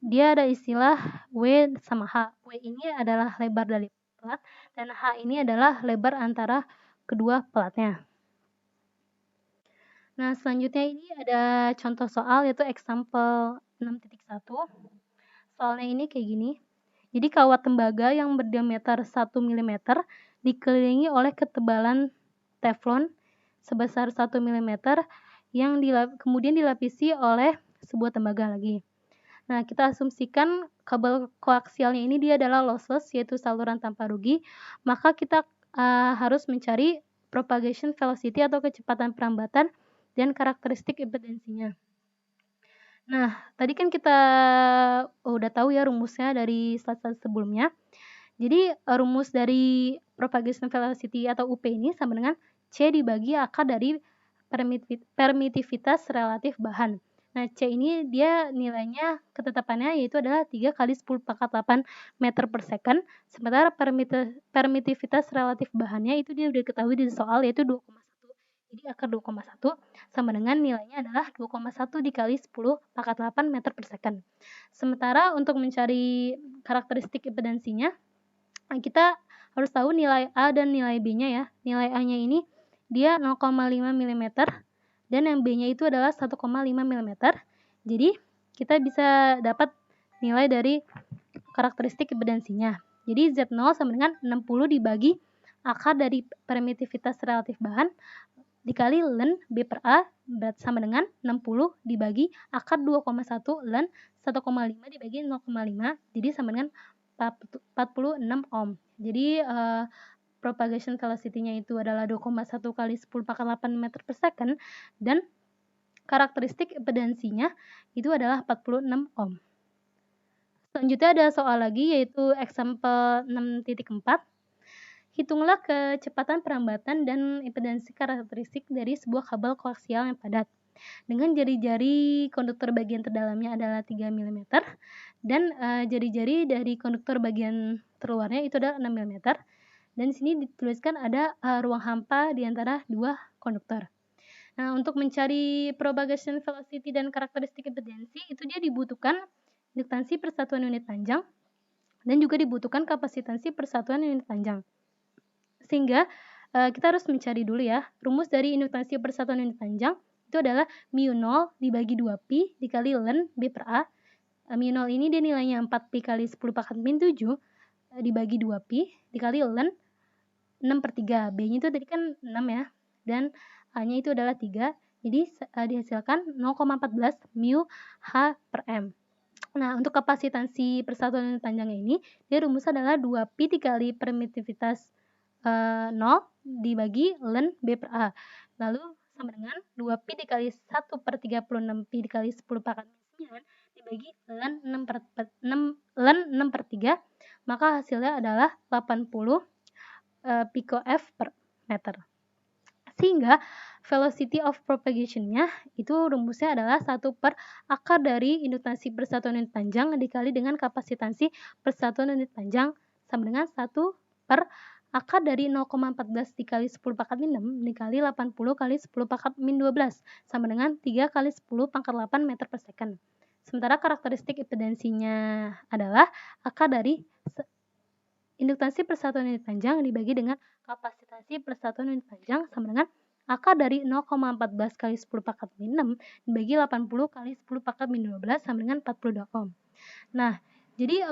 Dia ada istilah W sama H. W ini adalah lebar dari plat, dan H ini adalah lebar antara kedua platnya. Nah, selanjutnya ini ada contoh soal, yaitu example 6.1. Soalnya ini kayak gini. Jadi kawat tembaga yang berdiameter 1 mm dikelilingi oleh ketebalan teflon sebesar 1 mm yang kemudian dilapisi oleh sebuah tembaga lagi. Nah, kita asumsikan kabel koaksialnya ini dia adalah lossless, yaitu saluran tanpa rugi. Maka kita harus mencari propagation velocity atau kecepatan perambatan dan karakteristik impedansinya. Nah, tadi kan kita udah tahu ya rumusnya dari slide sebelumnya. Jadi rumus dari propagation velocity atau UP ini sama dengan C dibagi akar dari permitivitas relatif bahan. Nah, C ini dia nilainya ketetapannya yaitu adalah 3 kali 10 pangkat 8 meter per second. Sementara permitivitas relatif bahannya itu dia udah ketahui di soal, yaitu 2,1. Jadi akar 2,1 sama dengan nilainya adalah 2,1 dikali 10 pangkat 8 meter per second. Sementara untuk mencari karakteristik impedansinya, kita harus tahu nilai A dan nilai B-nya ya. Nilai A-nya ini dia 0,5 mm dan yang B-nya itu adalah 1,5 mm. Jadi kita bisa dapat nilai dari karakteristik impedansinya. Jadi Z0 sama dengan 60 dibagi akar dari permitivitas relatif bahan dikali ln B per A sama dengan 60 dibagi akar 2,1 ln 1,5 dibagi 0,5, jadi sama dengan 46 ohm. Jadi propagation velocity-nya itu adalah 2,1 kali 10 pangkat 8 meter per second, dan karakteristik impedansinya itu adalah 46 ohm. Selanjutnya ada soal lagi, yaitu example 6.4. Hitunglah kecepatan perambatan dan impedansi karakteristik dari sebuah kabel koaksial yang padat. Dengan jari-jari konduktor bagian terdalamnya adalah 3 mm, dan jari-jari dari konduktor bagian terluarnya itu adalah 6 mm. Dan di sini dituliskan ada ruang hampa di antara dua konduktor. Nah, untuk mencari propagation velocity dan karakteristik impedansi, itu dia dibutuhkan induktansi persatuan unit panjang dan juga dibutuhkan kapasitansi persatuan unit panjang. Sehingga kita harus mencari dulu ya, rumus dari induktansi persatuan unit panjang itu adalah mu 0 dibagi 2pi dikali ln B per A. Mu 0 ini dia nilainya 4pi kali 10 pangkat min 7 dibagi 2pi dikali ln 6 per 3. B-nya itu tadi kan 6 ya, dan A-nya itu adalah 3. Jadi dihasilkan 0,14 mu H per M. Nah, untuk kapasitansi persatuan unit panjangnya ini, dia rumusnya adalah 2pi dikali permitivitas 0 dibagi ln B per A. Lalu sama dengan 2pi dikali 1/36 pi dikali 10 pangkat 9 dibagi ln 6 per 3, maka hasilnya adalah 80 pico-f per meter. Sehingga velocity of propagation-nya itu rumusnya adalah 1 per akar dari induktasi persatuan unit panjang dikali dengan kapasitansi persatuan unit panjang sama dengan 1 per akar dari 0,14 dikali 10 pangkat min 6 dikali 80 kali 10 pangkat min 12 sama dengan 3 kali 10 pangkat 8 meter per second. Sementara karakteristik impedansinya adalah akar dari induktasi persatuan unit panjang dibagi dengan kapasitansi persatuan unit panjang sama dengan akar dari 0,14 kali 10 pangkat min 6 dibagi 80 kali 10 pangkat min 12 sama dengan 42 ohm. Nah, jadi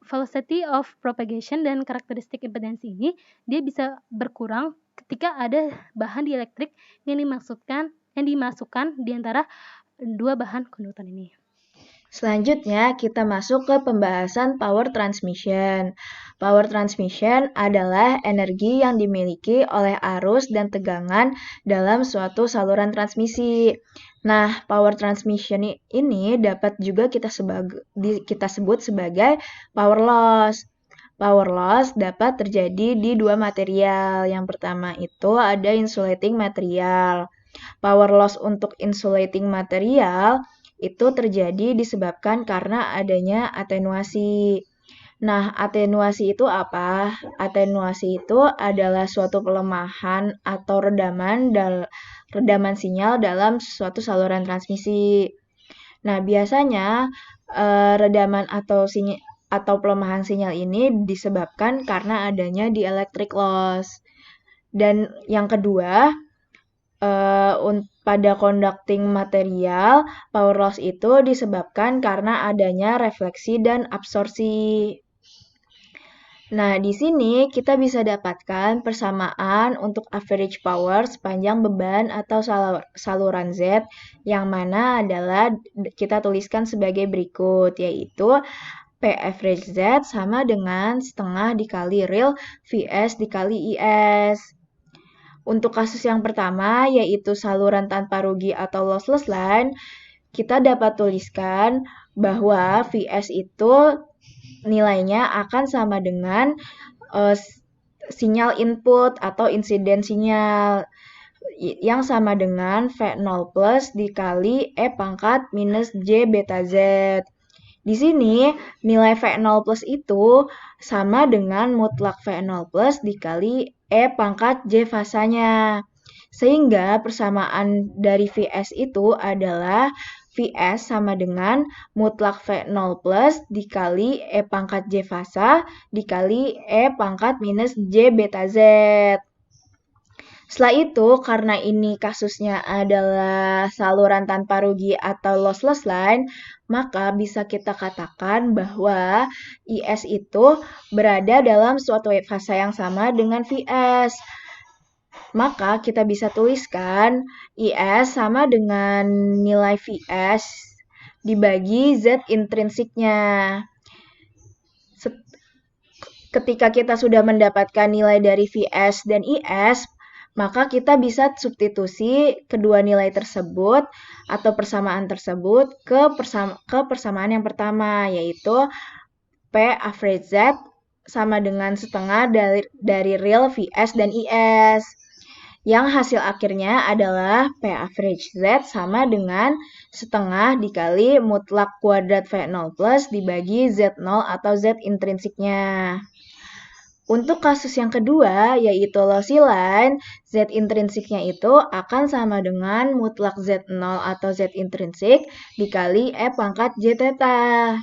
velocity of propagation dan karakteristik impedansi ini dia bisa berkurang ketika ada bahan dielektrik yang dimasukkan di antara dua bahan konduktor ini. Selanjutnya, kita masuk ke pembahasan power transmission. Power transmission adalah energi yang dimiliki oleh arus dan tegangan dalam suatu saluran transmisi. Nah, power transmission ini dapat juga kita sebut sebagai power loss. Power loss dapat terjadi di dua material. Yang pertama itu ada insulating material. Power loss untuk insulating material itu terjadi disebabkan karena adanya atenuasi. Nah, atenuasi itu apa? Atenuasi itu adalah suatu pelemahan atau redaman sinyal dalam suatu saluran transmisi. Nah, biasanya redaman atau pelemahan sinyal ini disebabkan karena adanya dielectric loss. Dan yang kedua, pada conducting material, power loss itu disebabkan karena adanya refleksi dan absorpsi. Nah, di sini kita bisa dapatkan persamaan untuk average power sepanjang beban atau saluran Z, yang mana adalah kita tuliskan sebagai berikut, yaitu P average Z sama dengan setengah dikali real Vs dikali Is. Untuk kasus yang pertama, yaitu saluran tanpa rugi atau lossless line, kita dapat tuliskan bahwa Vs itu nilainya akan sama dengan sinyal input atau insiden sinyal yang sama dengan V0 plus dikali E pangkat minus J beta Z. Di sini nilai V0 plus itu sama dengan mutlak V0 plus dikali E pangkat J fasanya. Sehingga persamaan dari Vs itu adalah Vs sama dengan mutlak V0 plus dikali E pangkat J fasa dikali E pangkat minus J beta Z. Setelah itu, karena ini kasusnya adalah saluran tanpa rugi atau lossless line, maka bisa kita katakan bahwa IS itu berada dalam suatu fase yang sama dengan Vs. Maka kita bisa tuliskan IS sama dengan nilai Vs dibagi Z intrinsiknya. Ketika kita sudah mendapatkan nilai dari Vs dan Is, maka kita bisa substitusi kedua nilai tersebut atau persamaan tersebut ke persamaan yang pertama, yaitu P average Z sama dengan setengah dari real Vs dan Is. Yang hasil akhirnya adalah P average Z sama dengan setengah dikali mutlak kuadrat V0 plus dibagi Z0 atau Z intrinsiknya. Untuk kasus yang kedua, yaitu lossy line, Z intrinsiknya itu akan sama dengan mutlak Z0 atau Z intrinsik dikali E pangkat J theta.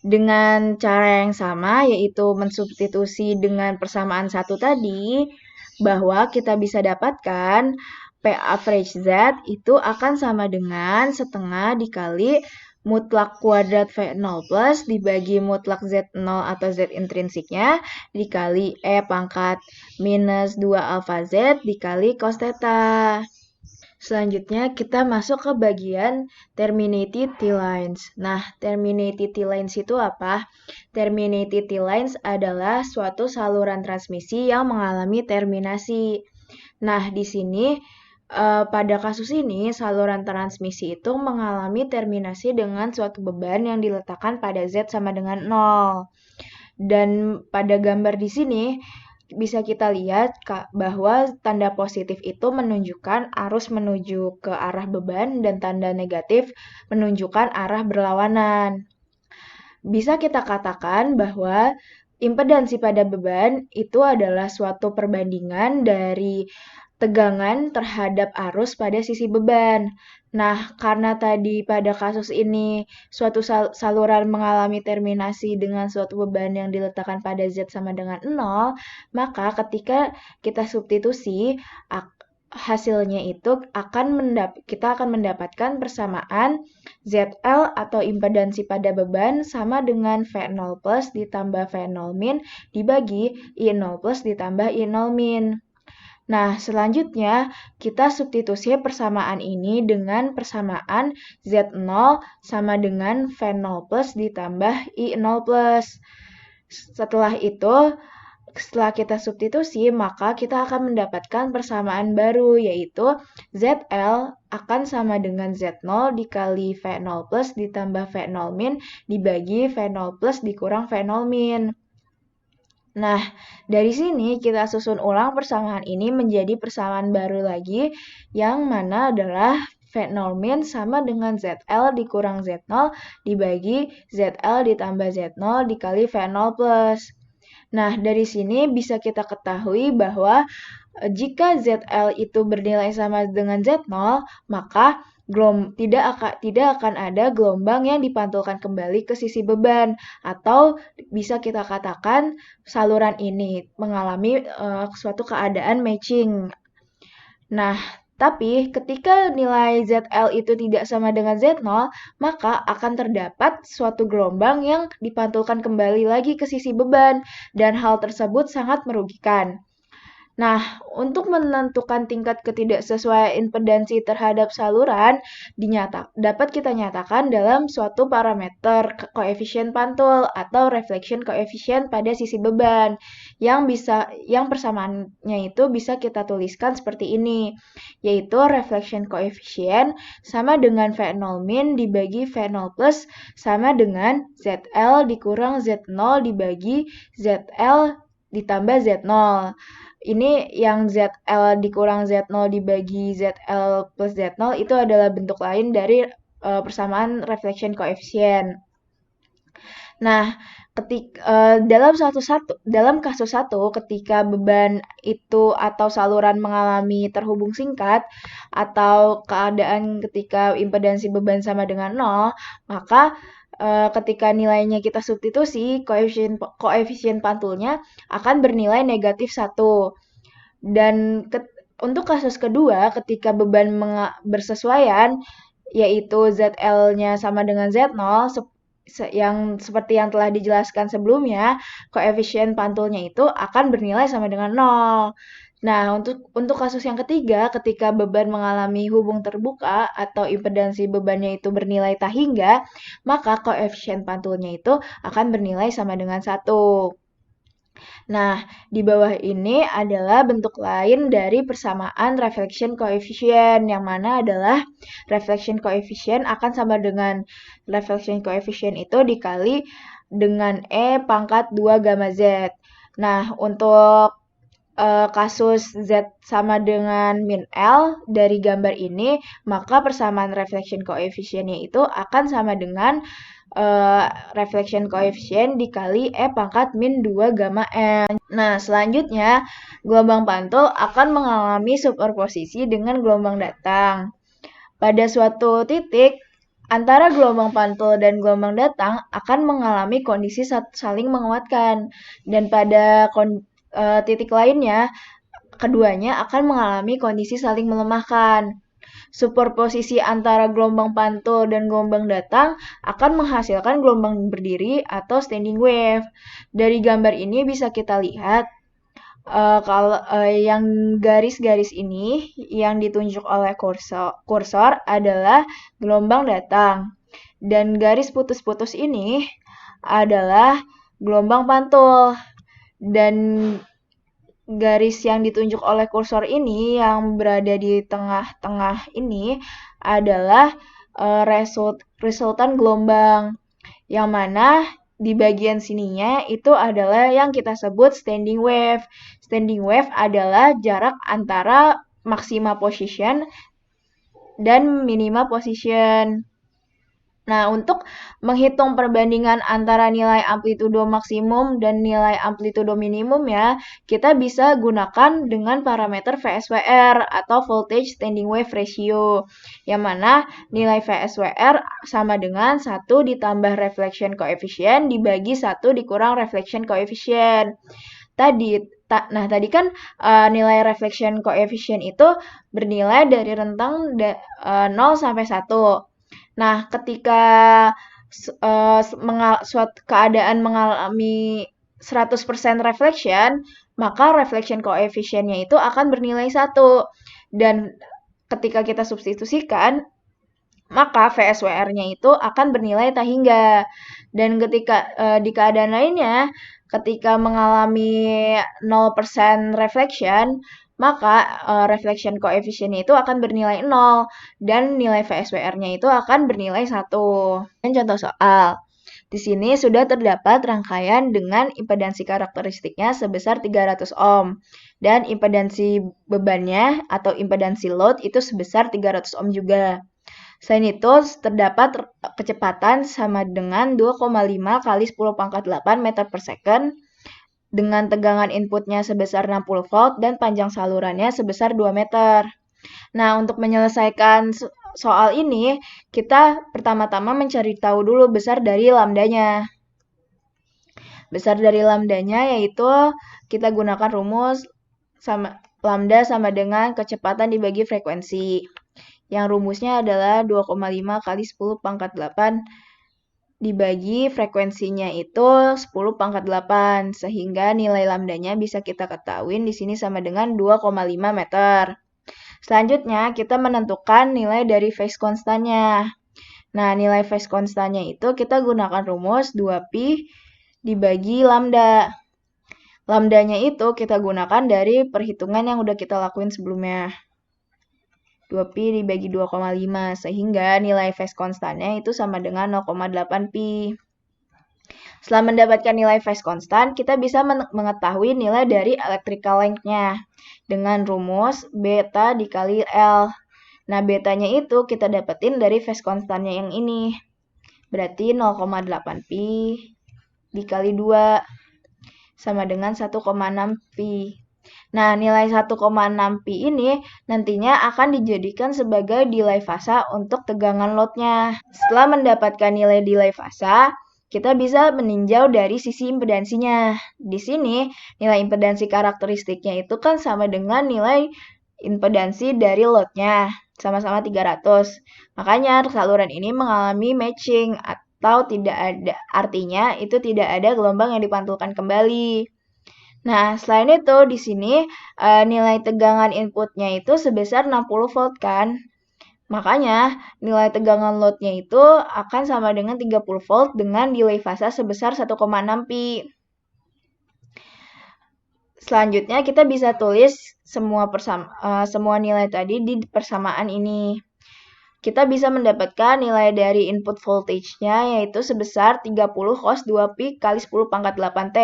Dengan cara yang sama, yaitu mensubstitusi dengan persamaan satu tadi, bahwa kita bisa dapatkan P average Z itu akan sama dengan setengah dikali mutlak kuadrat V0 plus dibagi mutlak Z0 atau Z intrinsiknya dikali E pangkat minus 2 alpha Z dikali cos theta. Selanjutnya kita masuk ke bagian terminated T-lines. Nah, terminated T-lines itu apa? Terminated T-lines adalah suatu saluran transmisi yang mengalami terminasi. Nah, di sini pada kasus ini saluran transmisi itu mengalami terminasi dengan suatu beban yang diletakkan pada Z sama dengan 0. Dan pada gambar di sini bisa kita lihat bahwa tanda positif itu menunjukkan arus menuju ke arah beban dan tanda negatif menunjukkan arah berlawanan. Bisa kita katakan bahwa impedansi pada beban itu adalah suatu perbandingan dari tegangan terhadap arus pada sisi beban. Nah, karena tadi pada kasus ini suatu saluran mengalami terminasi dengan suatu beban yang diletakkan pada Z sama dengan 0, maka ketika kita substitusi, hasilnya itu kita akan mendapatkan persamaan ZL atau impedansi pada beban sama dengan V0 plus ditambah V0 min dibagi I0 plus ditambah I0 min. Nah, selanjutnya kita substitusi persamaan ini dengan persamaan Z0 sama dengan V0 plus ditambah I0 plus. Setelah kita substitusi, maka kita akan mendapatkan persamaan baru, yaitu ZL akan sama dengan Z0 dikali V0 plus ditambah V0 min dibagi V0 plus dikurang V0 min. Nah, dari sini kita susun ulang persamaan ini menjadi persamaan baru lagi, yang mana adalah V0 min sama dengan ZL dikurang Z0 dibagi ZL ditambah Z0 dikali V0 plus. Nah, dari sini bisa kita ketahui bahwa jika ZL itu bernilai sama dengan Z0, maka tidak akan ada gelombang yang dipantulkan kembali ke sisi beban, atau bisa kita katakan saluran ini mengalami suatu keadaan matching. Nah, tapi ketika nilai ZL itu tidak sama dengan Z0, maka akan terdapat suatu gelombang yang dipantulkan kembali lagi ke sisi beban, dan hal tersebut sangat merugikan. Nah, untuk menentukan tingkat ketidaksesuaian impedansi terhadap saluran dapat kita nyatakan dalam suatu parameter koefisien pantul atau reflection coefficient pada sisi beban yang persamaannya itu bisa kita tuliskan seperti ini, yaitu reflection coefficient sama dengan V0 min dibagi V0 plus sama dengan ZL dikurang Z0 dibagi ZL ditambah Z0. Ini yang ZL dikurang Z0 dibagi ZL plus Z0 itu adalah bentuk lain dari persamaan reflection coefficient. Nah, dalam kasus 1, ketika beban itu atau saluran mengalami terhubung singkat, atau keadaan ketika impedansi beban sama dengan 0, maka ketika nilainya kita substitusi, koefisien pantulnya akan bernilai negatif 1. Dan untuk kasus kedua, ketika beban bersesuaian, yaitu ZL-nya sama dengan Z0, yang seperti yang telah dijelaskan sebelumnya, koefisien pantulnya itu akan bernilai sama dengan 0. Nah, untuk kasus yang ketiga, ketika beban mengalami hubung terbuka atau impedansi bebannya itu bernilai tak hingga, maka koefisien pantulnya itu akan bernilai sama dengan 1. Nah, di bawah ini adalah bentuk lain dari persamaan reflection coefficient, yang mana adalah reflection coefficient akan sama dengan reflection coefficient itu dikali dengan E pangkat 2 gamma Z. Nah, untuk kasus Z sama dengan min L dari gambar ini, maka persamaan reflection coefficient-nya itu akan sama dengan reflection coefficient dikali E pangkat min 2 gamma N. Nah, selanjutnya gelombang pantul akan mengalami superposisi dengan gelombang datang. Pada suatu titik, antara gelombang pantul dan gelombang datang akan mengalami kondisi saling menguatkan, dan pada titik lainnya, keduanya akan mengalami kondisi saling melemahkan. Superposisi antara gelombang pantul dan gelombang datang akan menghasilkan gelombang berdiri atau standing wave. Dari gambar ini bisa kita lihat Kalau yang garis-garis ini yang ditunjuk oleh kursor adalah gelombang datang. Dan garis putus-putus ini adalah gelombang pantul. Dan garis yang ditunjuk oleh kursor ini yang berada di tengah-tengah ini adalah resultan gelombang. Yang mana di bagian sininya itu adalah yang kita sebut standing wave. Standing wave adalah jarak antara maxima position dan minima position. Nah, untuk menghitung perbandingan antara nilai amplitudo maksimum dan nilai amplitudo minimum ya, kita bisa gunakan dengan parameter VSWR atau Voltage Standing Wave Ratio, yang mana nilai VSWR sama dengan 1 ditambah reflection coefficient dibagi 1 dikurang reflection coefficient. Tadi kan nilai reflection coefficient itu bernilai dari rentang 0 sampai 1. Nah, ketika suatu keadaan mengalami 100% reflection, maka reflection coefficient-nya itu akan bernilai 1. Dan ketika kita substitusikan, maka VSWR-nya itu akan bernilai tak hingga. Dan ketika di keadaan lainnya, ketika mengalami 0% reflection, maka reflection coefficient itu akan bernilai 0 dan nilai VSWR-nya itu akan bernilai 1. Dan contoh soal. Di sini sudah terdapat rangkaian dengan impedansi karakteristiknya sebesar 300 ohm dan impedansi bebannya atau impedansi load itu sebesar 300 ohm juga. Selain itu, terdapat kecepatan sama dengan 2,5 kali 10 pangkat 8 meter per second dengan tegangan inputnya sebesar 60 volt dan panjang salurannya sebesar 2 meter. Nah, untuk menyelesaikan soal ini, kita pertama-tama mencari tahu dulu besar dari lambdanya. Besar dari lambdanya yaitu kita gunakan rumus lambda sama dengan kecepatan dibagi frekuensi. Yang rumusnya adalah 2,5 kali 10 pangkat 8 dibagi frekuensinya itu 10 pangkat 8, sehingga nilai lambdanya bisa kita ketahui di sini sama dengan 2,5 meter. Selanjutnya, kita menentukan nilai dari phase constantnya. Nah, nilai phase constantnya itu kita gunakan rumus 2pi dibagi lambda. Lambdanya itu kita gunakan dari perhitungan yang udah kita lakuin sebelumnya. 2pi dibagi 2,5, sehingga nilai phase constantnya itu sama dengan 0,8pi. Setelah mendapatkan nilai phase constant, kita bisa mengetahui nilai dari electrical length-nya dengan rumus beta dikali L. Nah, betanya itu kita dapetin dari phase constantnya yang ini. Berarti 0,8pi dikali 2 sama dengan 1,6pi. Nah, nilai 1,6pi ini nantinya akan dijadikan sebagai delay fasa untuk tegangan load-nya. Setelah mendapatkan nilai delay fasa, kita bisa meninjau dari sisi impedansinya. Di sini, nilai impedansi karakteristiknya itu kan sama dengan nilai impedansi dari load-nya, sama-sama 300. Makanya saluran ini mengalami matching atau tidak ada, artinya itu tidak ada gelombang yang dipantulkan kembali. Nah, selain itu di sini nilai tegangan inputnya itu sebesar 60 volt kan. Makanya nilai tegangan load-nya itu akan sama dengan 30 volt dengan delay fasa sebesar 1,6pi. Selanjutnya kita bisa tulis semua nilai tadi di persamaan ini. Kita bisa mendapatkan nilai dari input voltage-nya yaitu sebesar 30 cos 2pi kali 10 pangkat 8T.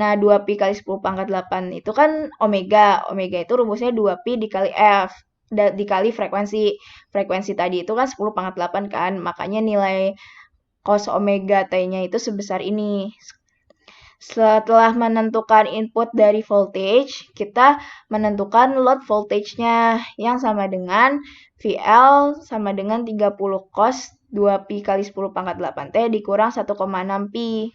Nah, 2pi kali 10 pangkat 8 itu kan omega. Omega itu rumusnya 2pi dikali F, dikali frekuensi. Frekuensi tadi itu kan 10 pangkat 8 kan, makanya nilai cos omega T-nya itu sebesar ini. Setelah menentukan input dari voltage, kita menentukan load voltage-nya yang sama dengan VL sama dengan 30 cos 2pi kali 10 pangkat 8T dikurang 1,6pi.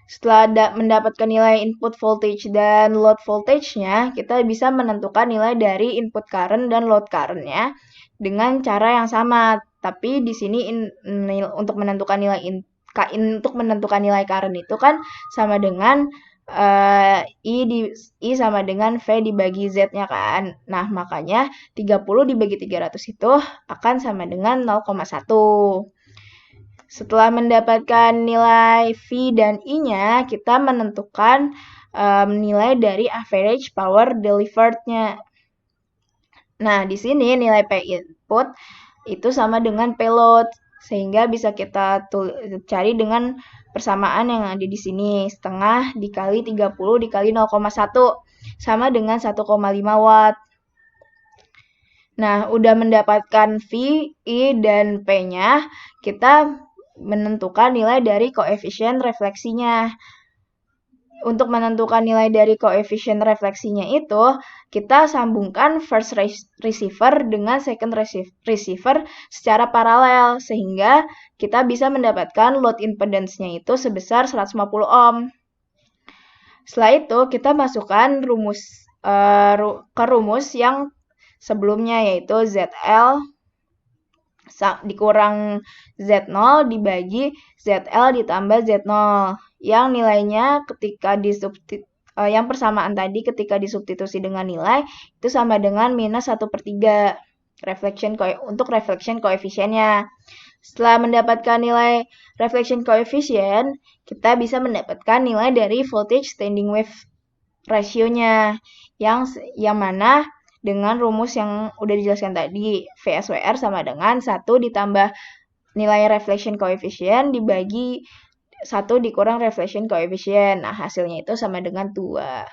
Setelah mendapatkan nilai input voltage dan load voltage-nya, kita bisa menentukan nilai dari input current dan load current-nya dengan cara yang sama. Tapi di sini untuk menentukan nilai current itu kan sama dengan I sama dengan V dibagi Z-nya kan. Nah, makanya 30 dibagi 300 itu akan sama dengan 0,1. Setelah mendapatkan nilai V dan I-nya, kita menentukan nilai dari average power delivered-nya. Nah, di sini nilai P input itu sama dengan P load, sehingga bisa kita cari dengan persamaan yang ada di sini. Setengah dikali 30 dikali 0,1 sama dengan 1,5 watt. Nah, udah mendapatkan V, I, dan P-nya, kita menentukan nilai dari koefisien refleksinya. Untuk menentukan nilai dari koefisien refleksinya itu, kita sambungkan first receiver dengan second receiver secara paralel, sehingga kita bisa mendapatkan load impedance-nya itu sebesar 150 ohm. Setelah itu, kita masukkan ke rumus yang sebelumnya, yaitu ZL dikurang Z0 dibagi ZL ditambah Z0, yang nilainya ketika yang persamaan tadi ketika disubstitusi dengan nilai itu sama dengan minus 1/3 untuk reflection koefisiennya. Setelah mendapatkan nilai reflection coefficient, kita bisa mendapatkan nilai dari voltage standing wave ratio-nya, yang mana dengan rumus yang udah dijelaskan tadi, VSWR sama dengan 1 ditambah nilai reflection coefficient dibagi 1 dikurang reflection coefficient. Nah, hasilnya itu sama dengan 2.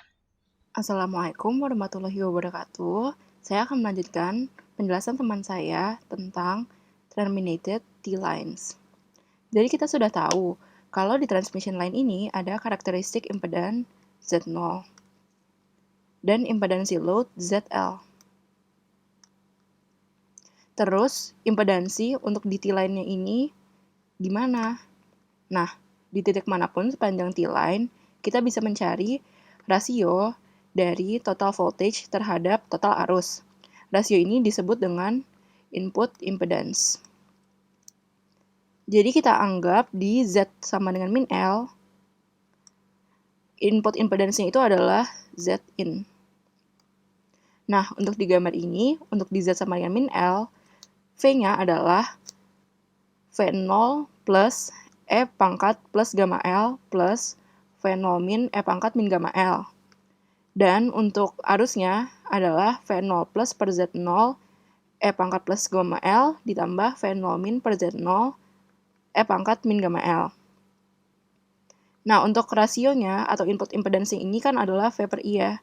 Assalamualaikum warahmatullahi wabarakatuh. Saya akan melanjutkan penjelasan teman saya tentang terminated T-lines. Jadi kita sudah tahu kalau di transmission line ini ada karakteristik impedans Z0 dan impedansi load ZL. Terus, impedansi untuk di T-line-nya ini gimana? Nah, di titik manapun sepanjang T-line, kita bisa mencari rasio dari total voltage terhadap total arus. Rasio ini disebut dengan input impedance. Jadi kita anggap di Z sama dengan min L, input impedance-nya itu adalah Zin. Nah, untuk di gambar ini, untuk di Z sama dengan min L, V-nya adalah V0 plus E pangkat plus gamma L plus V0 min E pangkat min gamma L. Dan untuk arusnya adalah V0 plus per Z0 E pangkat plus gamma L ditambah V0 min per Z0 E pangkat min gamma L. Nah, untuk rasionya atau input impedance ini kan adalah V per I ya.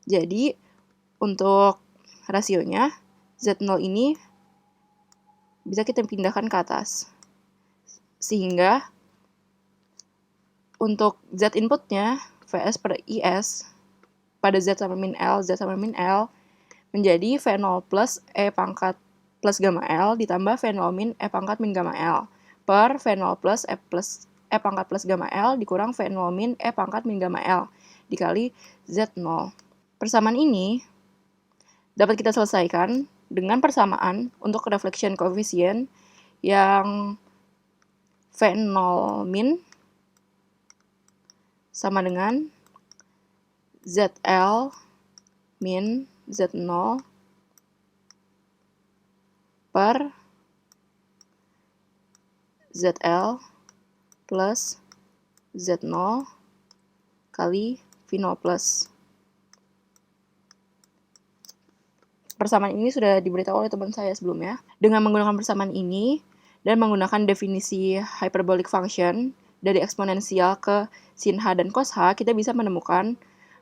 Jadi, untuk rasionya, Z0 ini bisa kita pindahkan ke atas. Sehingga, untuk Z inputnya, Vs per Is, pada Z sama min L, menjadi V0 plus E pangkat plus gamma L ditambah V0 min E pangkat min gamma L per V0 plus E pangkat plus gamma L dikurang V0 min E pangkat min gamma L dikali Z0. Persamaan ini dapat kita selesaikan dengan persamaan untuk reflection coefficient yang V0 min sama dengan ZL min Z0 per ZL plus Z0 kali V0 plus. Persamaan ini sudah diberitahu oleh teman saya sebelumnya. Dengan menggunakan persamaan ini dan menggunakan definisi hyperbolic function dari eksponensial ke sin H dan cos H, kita bisa menemukan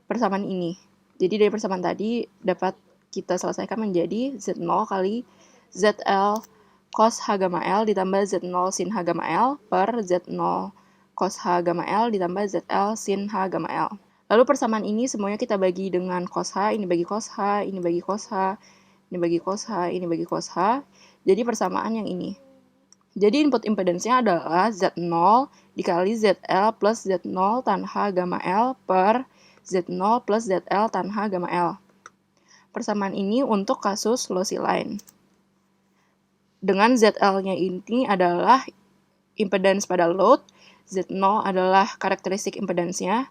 persamaan ini. Jadi dari persamaan tadi dapat kita selesaikan menjadi Z0 kali ZL cos H gamma L ditambah Z0 sin H gamma L per Z0 cos H gamma L ditambah ZL sin H gamma L. Lalu persamaan ini semuanya kita bagi dengan cos H, ini bagi cos H, ini bagi cos H, ini bagi cos H, ini bagi cos H. Jadi persamaan yang ini. Jadi input impedance-nya adalah Z0 dikali ZL plus Z0 tan H gamma L per Z0 plus ZL tan H gamma L. Persamaan ini untuk kasus lossy line. Dengan ZL-nya ini adalah impedance pada load Z0 adalah karakteristik impedance-nya,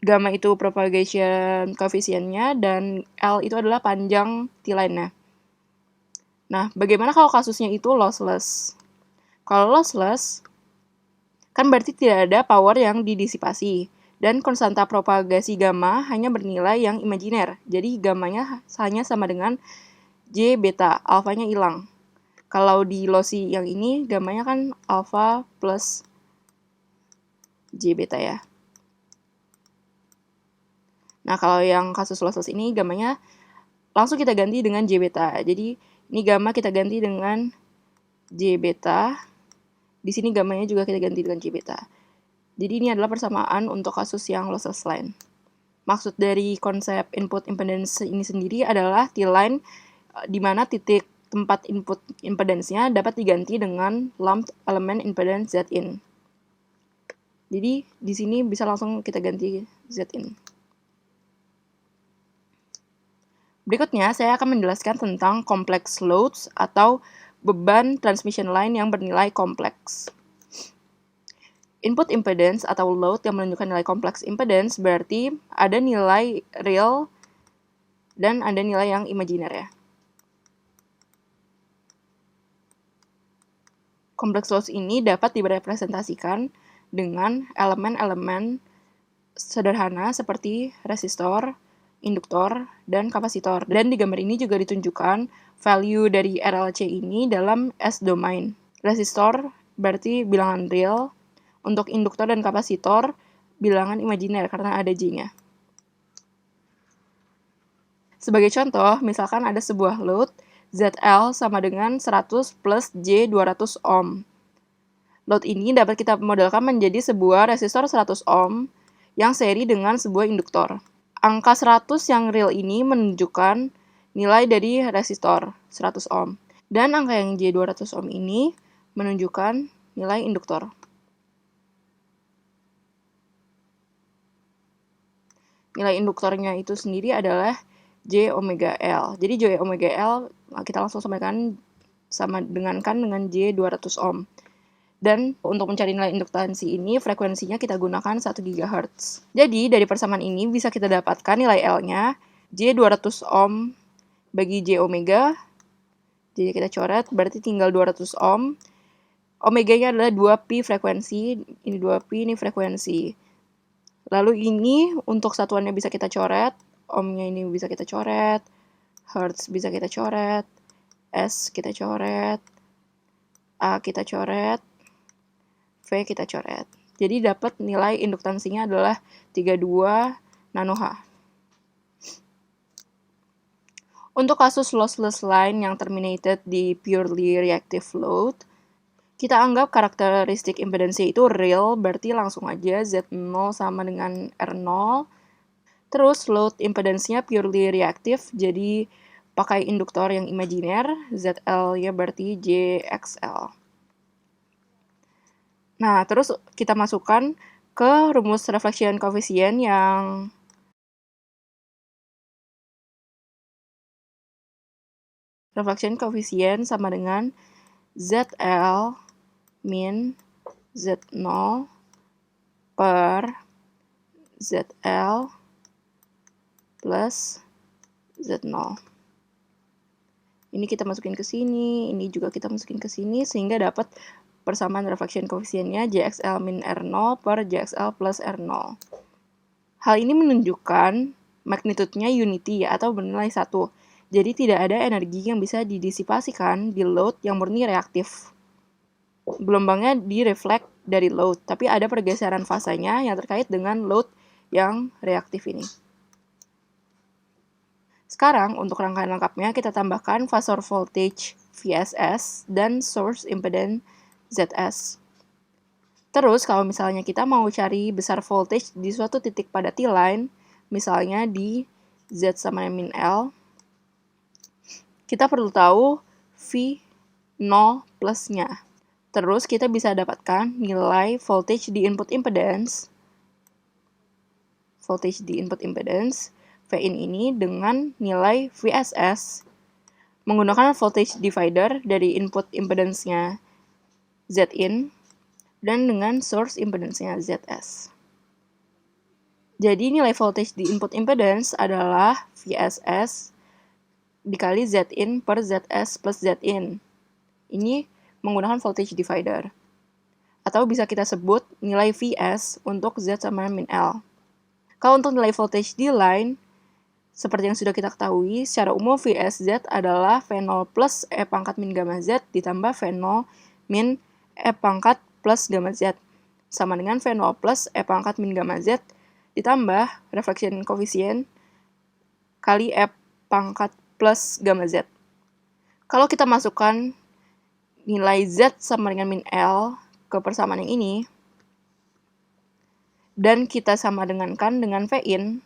gamma itu propagation coefficient-nya, dan L itu adalah panjang T-line-nya. Nah, bagaimana kalau kasusnya itu lossless? Kalau lossless, kan berarti tidak ada power yang didisipasi, dan konstanta propagasi gamma hanya bernilai yang imajiner, jadi gammanya hanya sama dengan J beta, alfanya hilang. Kalau di lossy yang ini, gammanya kan alpha plus J beta ya. Nah, kalau yang kasus lossless ini, gammanya langsung kita ganti dengan J beta. Jadi, ini gamma kita ganti dengan J beta. Di sini gammanya juga kita ganti dengan J beta. Jadi, ini adalah persamaan untuk kasus yang lossless line. Maksud dari konsep input impedance ini sendiri adalah T-line di mana titik tempat input impedance-nya dapat diganti dengan lumped element impedance Zin. Jadi, di sini bisa langsung kita ganti Zin. Berikutnya, saya akan menjelaskan tentang complex loads atau beban transmission line yang bernilai kompleks. Input impedance atau load yang menunjukkan nilai kompleks impedance berarti ada nilai real dan ada nilai yang imajiner ya. Complex loads ini dapat direpresentasikan dengan elemen-elemen sederhana seperti resistor, induktor, dan kapasitor. Dan di gambar ini juga ditunjukkan value dari RLC ini dalam S-domain. Resistor berarti bilangan real, untuk induktor dan kapasitor bilangan imajiner karena ada J-nya. Sebagai contoh, misalkan ada sebuah load ZL sama dengan 100 plus J 200 ohm. Load ini dapat kita modelkan menjadi sebuah resistor 100 ohm yang seri dengan sebuah induktor. Angka 100 yang real ini menunjukkan nilai dari resistor 100 ohm. Dan angka yang J 200 ohm ini menunjukkan nilai induktor. Nilai induktornya itu sendiri adalah J omega L. Jadi J omega L kita langsung samakan dengan J 200 ohm. Dan untuk mencari nilai induktansi ini, frekuensinya kita gunakan 1 GHz. Jadi dari persamaan ini bisa kita dapatkan nilai L-nya J 200 ohm bagi J omega. Jadi kita coret, berarti tinggal 200 ohm. Omega-nya adalah 2pi frekuensi, ini 2pi, ini frekuensi. Lalu ini untuk satuannya bisa kita coret, ohmnya ini bisa kita coret, hertz bisa kita coret, S kita coret, A kita coret, V kita coret. Jadi dapat nilai induktansinya adalah 32 nanoH. Untuk kasus lossless line yang terminated di purely reactive load, kita anggap karakteristik impedance itu real, berarti langsung aja Z0 sama dengan R0. Terus load impedance-nya purely reactive, jadi pakai induktor yang imajiner, ZL-nya berarti JXL. Nah, terus kita masukkan ke rumus reflection coefficient yang reflection coefficient sama dengan ZL min Z0 per ZL plus Z0. Ini kita masukin ke sini, ini juga kita masukin ke sini, sehingga dapat persamaan reflection coefficient-nya JXL min R0 per JXL plus R0. Hal ini menunjukkan magnitude-nya unity atau bernilai 1. Jadi tidak ada energi yang bisa didisipasikan di load yang murni reaktif. Gelombangnya direflect dari load, tapi ada pergeseran fasanya yang terkait dengan load yang reaktif ini. Sekarang, untuk rangkaian lengkapnya, kita tambahkan phasor voltage VSS dan source impedance ZS. Terus, kalau misalnya kita mau cari besar voltage di suatu titik pada T-line, misalnya di Z sama min L, kita perlu tahu V0 plusnya. Terus kita bisa dapatkan nilai voltage di input impedance. Voltage di input impedance Vin ini dengan nilai VSS menggunakan voltage divider dari input impedance-nya Zin dan dengan source impedance-nya ZS. Jadi nilai voltage di input impedance adalah VSS dikali Zin per Zs plus Zin. Ini menggunakan voltage divider. Atau bisa kita sebut nilai Vs untuk Z sama min L. Kalau untuk nilai voltage di line, seperti yang sudah kita ketahui, secara umum VSZ adalah V0 plus E pangkat min gamma Z ditambah V0 min E pangkat plus gamma Z. Sama dengan V0 plus E pangkat min gamma Z ditambah reflection coefficient kali E pangkat plus gamma Z. Kalau kita masukkan nilai Z sama dengan min L ke persamaan yang ini, dan kita sama dengankan dengan Vin,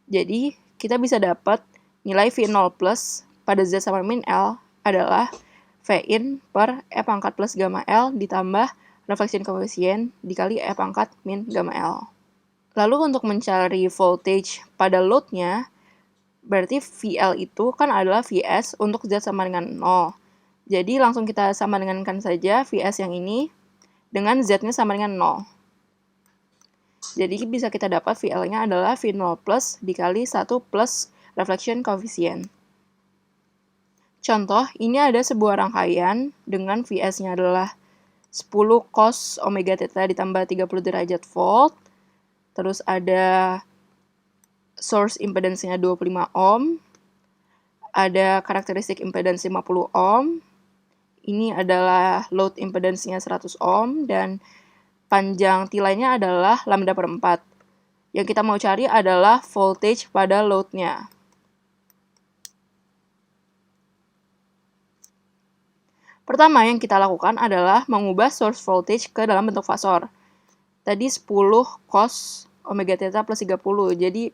jadi kita bisa dapat nilai V0 plus pada Z sama min L adalah Vin per E pangkat plus gamma L ditambah reflection coefficient dikali E pangkat min gamma L. Lalu untuk mencari voltage pada load-nya, berarti VL itu kan adalah Vs untuk Z sama dengan 0. Jadi langsung kita sama dengankan saja Vs yang ini dengan Z-nya sama dengan 0. Jadi bisa kita dapat VL-nya adalah V0 plus dikali 1 plus reflection coefficient. Contoh, ini ada sebuah rangkaian dengan Vs-nya adalah 10 cos omega theta ditambah 30 derajat volt. Terus ada source impedance-nya 25 ohm. Ada karakteristik impedance 50 ohm. Ini adalah load impedance-nya 100 ohm. Dan panjang T-line-nya adalah lambda per 4. Yang kita mau cari adalah voltage pada load-nya. Pertama yang kita lakukan adalah mengubah source voltage ke dalam bentuk fasor. Tadi 10 cos omega theta plus 30. Jadi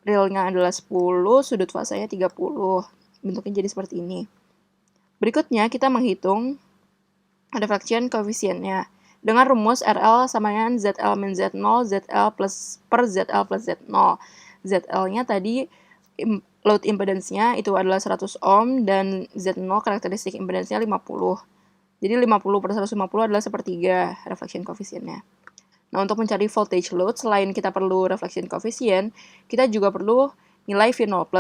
realnya adalah 10, sudut fasanya 30. Bentuknya jadi seperti ini. Berikutnya kita menghitung reflection coefficient-nya. Dengan rumus RL sama dengan ZL min Z0, ZL plus per ZL plus Z0. ZL-nya tadi load impedance-nya itu adalah 100 ohm dan Z0 karakteristik impedance-nya 50. Jadi 50 per 150 adalah sepertiga reflection coefficient-nya. Nah, untuk mencari voltage load, selain kita perlu reflection coefficient, kita juga perlu nilai V0+.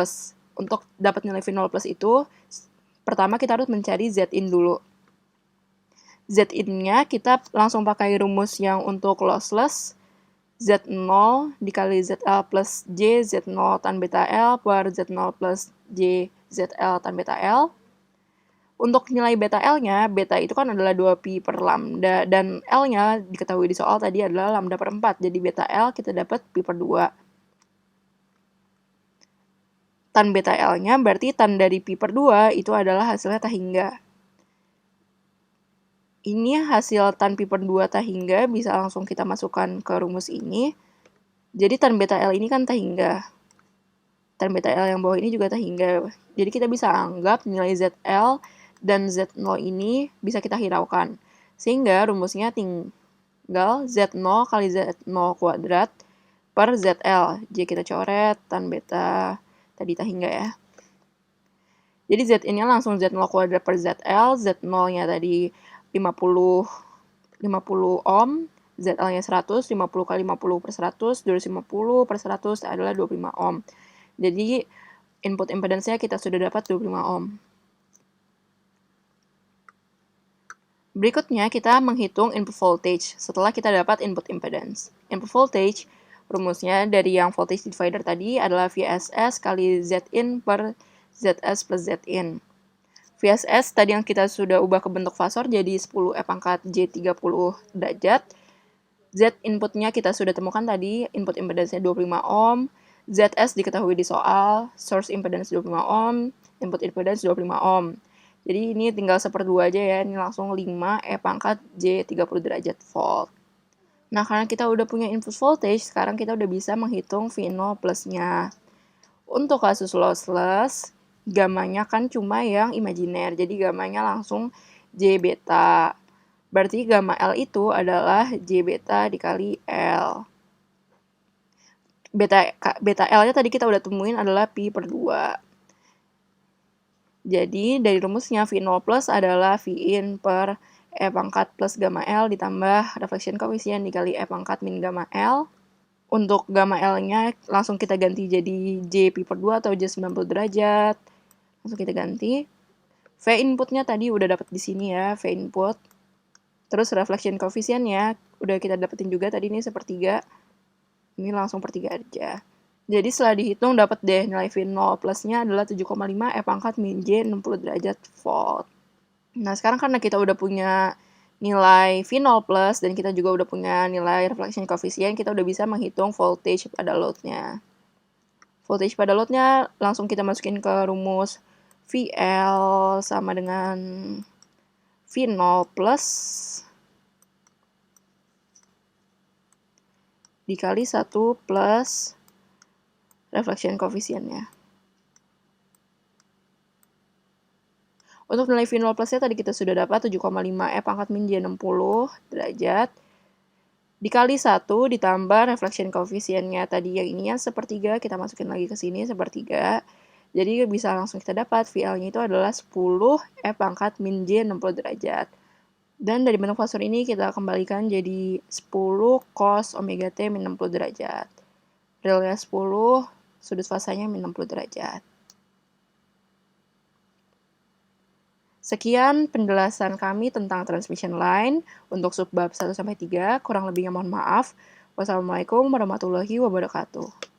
Untuk dapat nilai V0+ itu, pertama kita harus mencari Zin dulu. Zin-nya kita langsung pakai rumus yang untuk lossless. Z0 dikali ZL plus J Z0 tan beta L per Z0 plus J ZL tan beta L. Untuk nilai beta L-nya, beta itu kan adalah 2pi per lambda, dan L-nya diketahui di soal tadi adalah lambda per 4, jadi beta L kita dapat pi per 2. Tan beta L-nya berarti tan dari pi per 2 itu adalah hasilnya tah hingga. Ini hasil tan pi per 2 tah hingga bisa langsung kita masukkan ke rumus ini. Jadi tan beta L ini kan tah hingga. Tan beta L yang bawah ini juga tah hingga. Jadi kita bisa anggap nilai ZL dan Z0 ini bisa kita hiraukan. Sehingga rumusnya tinggal Z0 kali Z0 kuadrat per ZL. Jadi kita coret tan beta tadi tah hingga ya. Jadi Z-nya langsung Z0 kuadrat per ZL. Z0-nya tadi 50 ohm. ZL-nya 100. 50 kali 50 per 100. 250 per 100 adalah 25 ohm. Jadi input impedance-nya kita sudah dapat 25 ohm. Berikutnya kita menghitung input voltage setelah kita dapat input impedance. Input voltage rumusnya dari yang voltage divider tadi adalah VSS kali Zin per Zs plus Zin. VSS tadi yang kita sudah ubah ke bentuk fasor jadi 10 E pangkat J 30 derajat. Z inputnya kita sudah temukan tadi, input impedance-nya 25 ohm. Zs diketahui di soal, source impedance 25 ohm, input impedance 25 ohm. Jadi ini tinggal 1/2 aja ya, ini langsung 5 E pangkat J 30 derajat volt. Nah, karena kita udah punya input voltage, sekarang kita udah bisa menghitung V0 plus-nya. Untuk kasus lossless, gamanya kan cuma yang imajiner, jadi gamanya langsung J beta. Berarti gamma L itu adalah J beta dikali L. Beta L-nya tadi kita udah temuin adalah pi per 2. Jadi dari rumusnya V0 plus adalah Vin per E pangkat plus gamma L ditambah reflection coefficient dikali E pangkat min gamma L. Untuk gamma L-nya langsung kita ganti jadi J pi per 2 atau J 90 derajat. Langsung kita ganti. V inputnya tadi udah dapat di sini ya, V input. Terus reflection coefficient-nya udah kita dapetin juga tadi ini sepertiga. Ini langsung per 3 aja. Jadi setelah dihitung dapat deh nilai V0 plusnya adalah 7,5 E pangkat min J 60 derajat volt. Nah, sekarang karena kita udah punya nilai V0 plus dan kita juga udah punya nilai reflection coefficient, kita udah bisa menghitung voltage pada load-nya. Voltage pada load-nya langsung kita masukin ke rumus VL sama dengan V0 plus dikali 1 plus reflection coefficient-nya. Untuk nilai V0 plusnya tadi kita sudah dapat 7,5 E pangkat min J 60 derajat dikali 1 ditambah reflection coefficient-nya tadi yang ini yang sepertiga, kita masukin lagi ke sini sepertiga. Jadi bisa langsung kita dapat VL-nya itu adalah 10 E pangkat min J 60 derajat. Dan dari bentuk fasor ini kita kembalikan jadi 10 cos omega T min 60 derajat. Realnya 10, sudut fasanya min 60 derajat. Sekian penjelasan kami tentang transmission line untuk subbab 1-3. Kurang lebihnya mohon maaf. Wassalamualaikum warahmatullahi wabarakatuh.